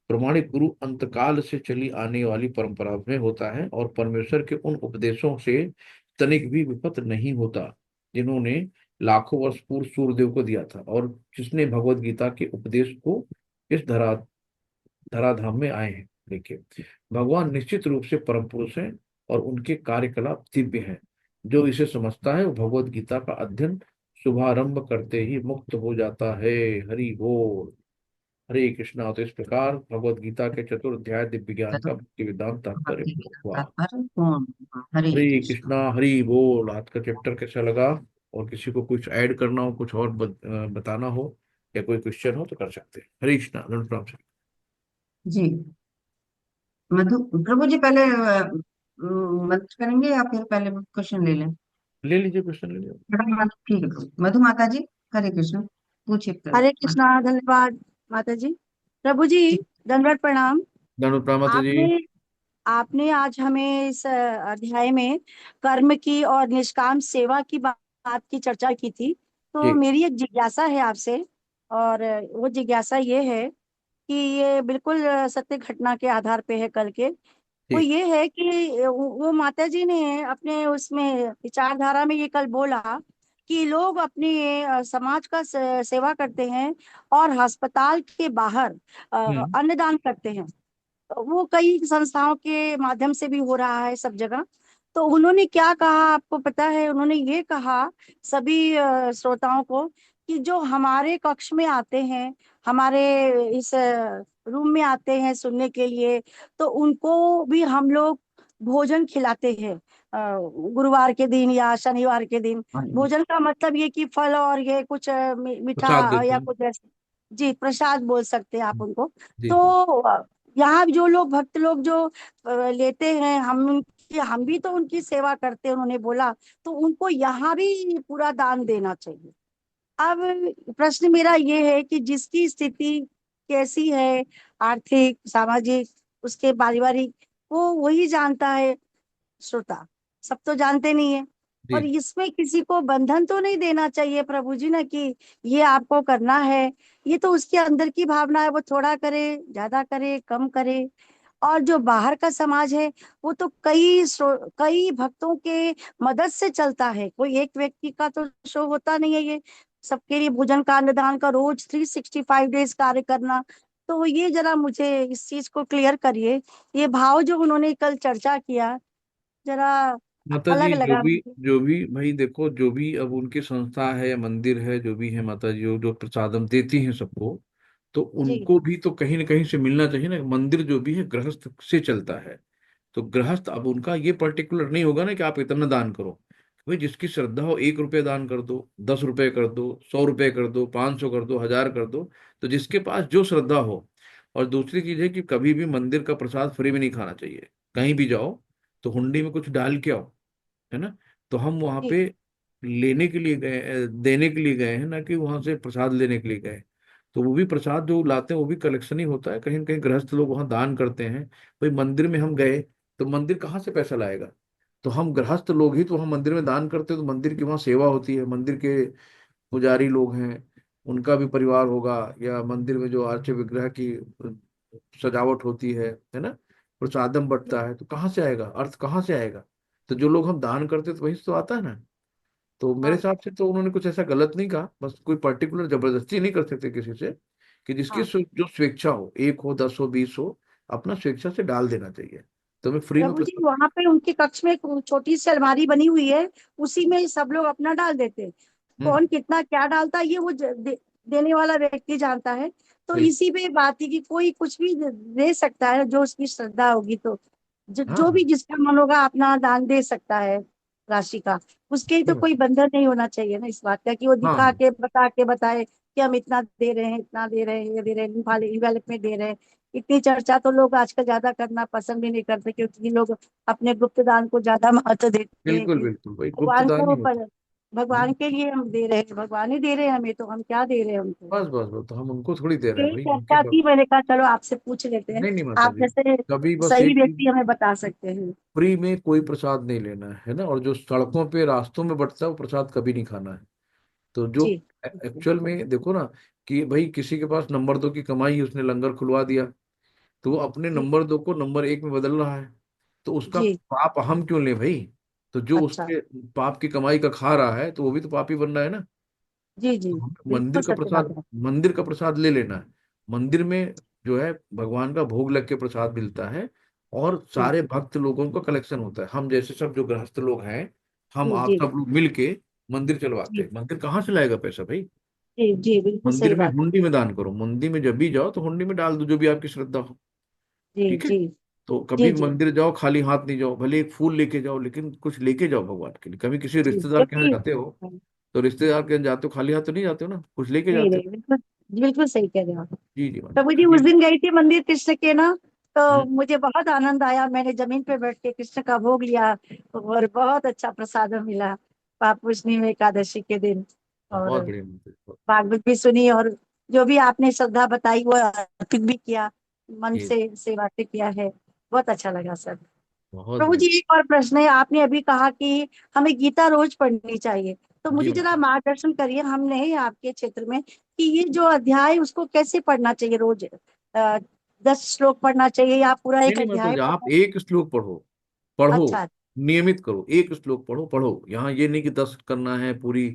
प्रमाणिक गुरु अंतकाल से चली आने वाली परंपरा में होता है, और परमेश्वर के उन उपदेशों से तनिक भी विपत नहीं होता जिन्होंने लाखों वर्ष पूर्व सूर्यदेव को दिया था, और जिसने भगवत गीता के उपदेश को इस धराधाम में आए हैं। देखिए, भगवान निश्चित रूप से परम पुरुष हैं, और उनके कार्यकलाप दिव्य हैं। जो इसे समझता है वो भगवत गीता का अध्ययन शुभारंभ करते ही मुक्त हो जाता है। हरि बोल। हरे कृष्णा। तो इस प्रकार भगवत गीता के चतुर्ध्याय दिव्य ज्ञान का भक्ति वेदांत तात्पर्य भक्ति पूर्ण ज्ञान हुआ। तात्पर्य पूर्ण हुआ। हरे हरे कृष्ण। कृष्णा। हरि बोल। आज का चैप्टर कैसा लगा? और किसी को कुछ ऐड करना हो, कुछ और बताना हो, या कोई क्वेश्चन हो तो कर सकते हैं। हरे कृष्णा। धन्यवाद प्रणाम। जी। मधु प्रभु जी पहले मदद करेंगे या फिर पहले क्वेश्चन ले लें? ले लीजिए, क्वेश्चन ले लीजिए। ठीक है प्रभु। मधु माता जी, हरे कृष्ण, पूछिए प्रभु। हरे कृष्णा। धन्यवाद माता जी। प्रभु जी, जी। दंडवत प्रणाम। धन्यवाद प्रणाम माता जी। आपने आपने आज हमें इस अध्याय में कर्म की और निष्काम सेवा की बात की चर्चा की थी। तो जी। मेरी एक जिज्ञासा है आपसे, और वो जिज्ञासा ये है कि ये बिल्कुल सत्य घटना के आधार पे है कल के। वो जी। ये है कि वो माता जी ने अपने उसमें विचारधारा में ये कल बोला कि लोग अपनी समाज का सेवा करते हैं और अस्पताल के बाहर हम्म। अन्नदान करते हैं। वो कई संस्थाओं के माध्यम से भी हो रहा है सब जगह। तो उन्होंने क्या कहा आपको पता है? उन्होंने ये कहा सभी श्रोताओं को कि जो हमारे कक्ष में आते हैं, हमारे इस रूम में आते हैं सुनने के लिए, तो उनको भी हम लोग भोजन खिलाते हैं गुरुवार के दिन या शनिवार के दिन। हाँ जी। भोजन का मतलब ये कि फल और ये कुछ प्रसाद मीठा देते या हैं। कुछ ऐसे। जी, प्रसाद बोल सकते हैं आप उनको। जी जी। तो यहाँ जो लोग भक्त लोग जो लेते हैं, हम भी तो उनकी सेवा करते हैं, उन्होंने बोला। तो उनको यहाँ भी पूरा दान देना चाहिए। अब प्रश्न मेरा ये है कि जिसकी स्थिति कैसी है, आर्थिक सामाजिक, उसके पारिवारिक, वो वही जानता है। श्रोता सब तो जानते नहीं है। और जी। इसमें किसी को बंधन तो नहीं देना चाहिए प्रभु जी ना, कि ये आपको करना है। ये तो उसके अंदर की भावना है, वो थोड़ा करे, ज्यादा करे, कम करे। और जो बाहर का समाज है, वो तो कई भक्तों के मदद से चलता है। कोई एक व्यक्ति का तो शो होता नहीं है ये। सबके लिए भोजन का, अन्नदान का, रोज 365 डेज कार्य करना। तो ये जरा मुझे इस चीज को क्लियर करिए। ये भाव जो उन्होंने कल चर्चा किया, जरा माता अलग जी, लगा मुझे। जो भी भाई देखो, जो भी अब उनकी संस्था है या मंदिर है, जो भी है माता जी, जो प्रसादम देती हैं सबको, तो जी उनको भी तो कहीं ना कहीं से मिलना चाहिए ना। मंदिर जो भी है गृहस्थ से चलता है, तो गृहस्थ अब उनका ये पर्टिकुलर नहीं होगा ना कि आप इतना दान करो। भाई जिसकी श्रद्धा हो, 1 रुपये दान कर दो, 10 रुपये कर दो, 100 रुपये कर दो, 500 कर दो, 1000 कर दो। तो जिसके पास जो श्रद्धा हो। और दूसरी चीज है कि कभी भी मंदिर का प्रसाद फ्री में नहीं खाना चाहिए। कहीं भी जाओ तो हुंडी में कुछ डाल के आओ, है ना। तो हम वहां जी पे लेने के लिए गए, देने के लिए गए हैं ना, कि वहां से प्रसाद लेने के लिए गए। तो वो भी प्रसाद जो लाते हैं वो भी कलेक्शन ही होता है, कहीं न कहीं गृहस्थ लोग वहां दान करते हैं। भाई मंदिर में हम गए तो मंदिर कहाँ से पैसा लाएगा। तो हम गृहस्थ लोग ही तो वहां मंदिर में दान करते हैं, तो मंदिर की वहां सेवा होती है, मंदिर के पुजारी लोग हैं, उनका भी परिवार होगा, या मंदिर में जो आर्च विग्रह की सजावट होती है ना, प्रसादम बंटता है, तो कहाँ से आएगा, अर्थ कहाँ से आएगा। तो जो लोग हम दान करते तो वहीं से तो आता है ना। तो मेरे हाँ हिसाब से तो उन्होंने कुछ ऐसा गलत नहीं कहा, बस कोई पर्टिकुलर जबरदस्ती नहीं कर सकते किसी से, कि जिसकी हाँ। जो स्वेच्छा हो, 1 हो, 10 हो, 20 हो, अपना स्वेच्छा से डाल देना चाहिए। तो मैं फ्री में प्रभु जी, प्रसाद। वहां पे उनके कक्ष में एक छोटी सी अलमारी बनी हुई है, उसी में सब लोग अपना डाल देते हैं। हम्म। कौन कितना क्या डालता है, ये वो देने वाला व्यक्ति जानता है। तो बिल्कुल। इसी पे बात है कि कोई कुछ भी दे सकता है, जो उसकी श्रद्धा होगी। तो हाँ जो भी हाँ। जिसका मन होगा अपना दान दे सकता है राशि का। उसके ही तो हाँ कोई बंधन नहीं होना चाहिए ना इस बात का, कि वो हाँ दिखा के बता के बताए कि हम इतना दे रहे हैं, इतना दे रहे हैं, ये दे रहे हैं, डेवलपमेंट दे रहे हैं। इतनी चर्चा तो लोग आजकल ज्यादा करना पसंद भी नहीं करते, क्योंकि लोग अपने गुप्त दान को ज्यादा महत्व देते हैं बिल्कुल कि बिल्कुल, भाई गुप्त भगवान दान को ही होता है। भगवान के लिए हम दे रहे हैं, भगवान ही दे रहे हैं हमें, तो हम क्या दे रहे हैं उनको। बस बस बस, तो हम उनको थोड़ी दे रहे हैं यही भाई, उनके चर्चा थी, मैंने कहा चलो आपसे पूछ लेते हैं। नहीं नहीं माता आप जी, जैसे कभी बस सही एक चीज, व्यक्ति हमें बता सकते हैं। फ्री में कोई प्रसाद नहीं लेना है ना। और जो सड़कों पे रास्तों में बंटता है वो प्रसाद कभी नहीं खाना है। तो जो जी एक्चुअल में देखो ना, कि भाई किसी के पास नंबर 2 की कमाई है, उसने लंगर खुलवा दिया, तो वो अपने जी नंबर 2 को नंबर 1 में बदल रहा है। तो उसका जी। पाप हम क्यों लें भाई। तो जो अच्छा। उसके पाप की कमाई का खा रहा है, तो वो भी तो पापी बन रहा है ना। जी जी। तो हमें बिल्कुल सत्य बात है। मंदिर का प्रसाद ले लेना है। मंदिर में जो है भगवान का भोग लग के प्रसाद मिलता है, और जी सारे भक्त लोगों का कलेक्शन होता है। हम जैसे सब जो गृहस्थ लोग हैं, हम जी आप जी सब लोग मिल के मंदिर चलवाते जी हैं। मंदिर कहाँ से लाएगा पैसा भाई। जी जी। बिल्कुल मंदिर सही में बात है। हुंडी में दान करो, मंदिर में जब भी जाओ तो हुंडी में डाल दो जो भी आपकी श्रद्धा हो। जी ठीक है। जी तो जी कभी भी जी मंदिर जाओ खाली हाथ नहीं जाओ, भले एक फूल लेके जाओ, लेकिन कुछ लेके जाओ भगवान के लिए। कभी किसी जी। रिश्तेदार के यहाँ क्योंकि जाते हो, तो रिश्तेदार के यहाँ जाते हो खाली हाथ तो नहीं जाते हो ना, कुछ लेके नहीं जाते हो। नहीं, बिल्कुल बिल्कुल सही कह रहे हो आप। जी जी माता प्रभु जी, जी। उस दिन गई थी मंदिर कृष्ण के ना, तो हम्म, मुझे बहुत आनंद आया। मैंने जमीन पे बैठ के कृष्ण का भोग लिया, और बहुत अच्छा प्रसाद मिला पाप में एकादशी के दिन। और बहुत बढ़िया माता जी, भागवत भी सुनी, और जो भी आपने श्रद्धा बताई वो अर्पित भी किया, मन जी, से सेवा से किया है। बहुत अच्छा लगा सर। बहुत प्रभु बढ़िया। जी, एक और प्रश्न है। आपने अभी कहा कि हमें गीता रोज पढ़नी चाहिए, तो जी मुझे जरा माता। मार्गदर्शन करिए, हम नहीं हैं आपके क्षेत्र में, कि ये जो अध्याय उसको कैसे पढ़ना चाहिए रोज। 10 श्लोक पढ़ना चाहिए, या पूरा नहीं एक नहीं माता अध्याय जी, आप पढ़ना। एक श्लोक पढ़ो, पढ़ो, अच्छा। नियमित करो, एक श्लोक पढ़ो पढ़ो। यहाँ ये नहीं कि 10 करना है, पूरी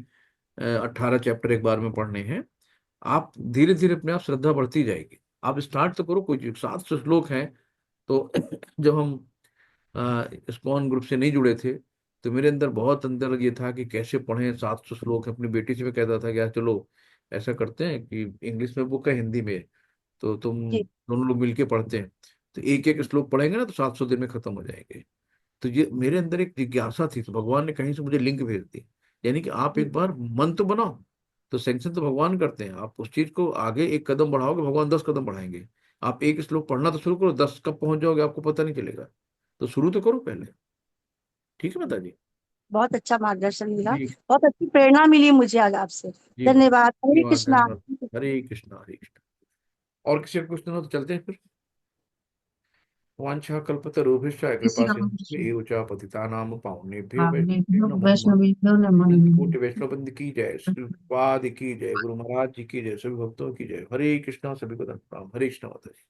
18 चैप्टर एक बार में पढ़ने हैं। आप धीरे धीरे अपने आप श्रद्धा बढ़ती जाएगी। आप स्टार्ट तो करो, कोई चीज 700 श्लोक हैं। तो जब हम इस्कॉन ग्रुप से नहीं जुड़े थे, तो मेरे अंदर बहुत अंदर ये था कि कैसे पढ़ें 700 श्लोक। अपनी बेटी से मैं कहता था कि यार चलो ऐसा करते हैं कि इंग्लिश में बुक है, हिंदी में, तो तुम जी दोनों लोग मिलके पढ़ते हैं। तो एक एक श्लोक पढ़ेंगे ना तो 700 दिन में खत्म हो जाएंगे। तो ये मेरे अंदर एक जिज्ञासा थी, तो भगवान ने कहीं से मुझे लिंक भेज दी। यानी कि आप जी। एक बार मन तो बनाओ, तो सैंक्शन तो भगवान करते हैं। आप उस चीज को आगे एक कदम बढ़ाओगे, भगवान 10 कदम बढ़ाएंगे। आप एक श्लोक पढ़ना तो शुरू करो, 10 कब पहुंच जाओगे आपको पता नहीं चलेगा। तो शुरू तो करो पहले। ठीक है माता जी। बहुत अच्छा मार्गदर्शन मिला, जी बहुत अच्छी प्रेरणा मिली मुझे आज आपसे। जी माता। धन्यवाद। हरे धन्यवाद कृष्णा। धन्यवाद। हरे कृष्णा हरे कृष्णा। और किसी का क्वेश्चन हो तो चलते हैं फिर। वांछा कल्पतरुभ्यश्च किसी कृपा का कुछ सिंधुभ्यः एव च पतितानां पावनेभ्यो आपने वैष्णवेभ्यो नमो नमः। वैष्णवी जो नमन कोटि वैष्णव बंद की जय, श्री पाद की जय, गुरु महाराज जी की जय, सभी भक्तों की जय। हरे कृष्णा, सभी को प्रणाम। हरे कृष्णा माता जी।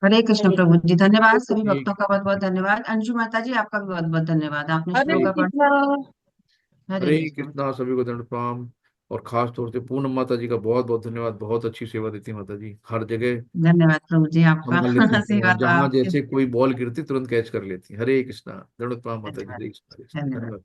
हरे कृष्ण प्रभु जी, धन्यवाद सभी हरे भक्तों का बहुत बहुत धन्यवाद। अंशु माता जी आपका भी बहुत बहुत धन्यवाद, आपने हरे श्लोका पढ़। हरे हरे कृष्ण। कृष्णा, सभी को दंड प्रणाम। और खास तौर से पूनम माता जी का बहुत बहुत धन्यवाद, बहुत अच्छी सेवा देती है माता जी, हर जगह धन्यवाद प्रभु जी आपका। संभाल लेती हैं, सेवा और तो जहां आपकी। जैसे कोई बॉल गिरती तुरंत कैच कर लेती है। हरे कृष्णा, दंड प्रणाम माता जी। धन्यवाद। हरे कृष्णा, हरे कृष्णा। धन्यवाद। धन्यवाद।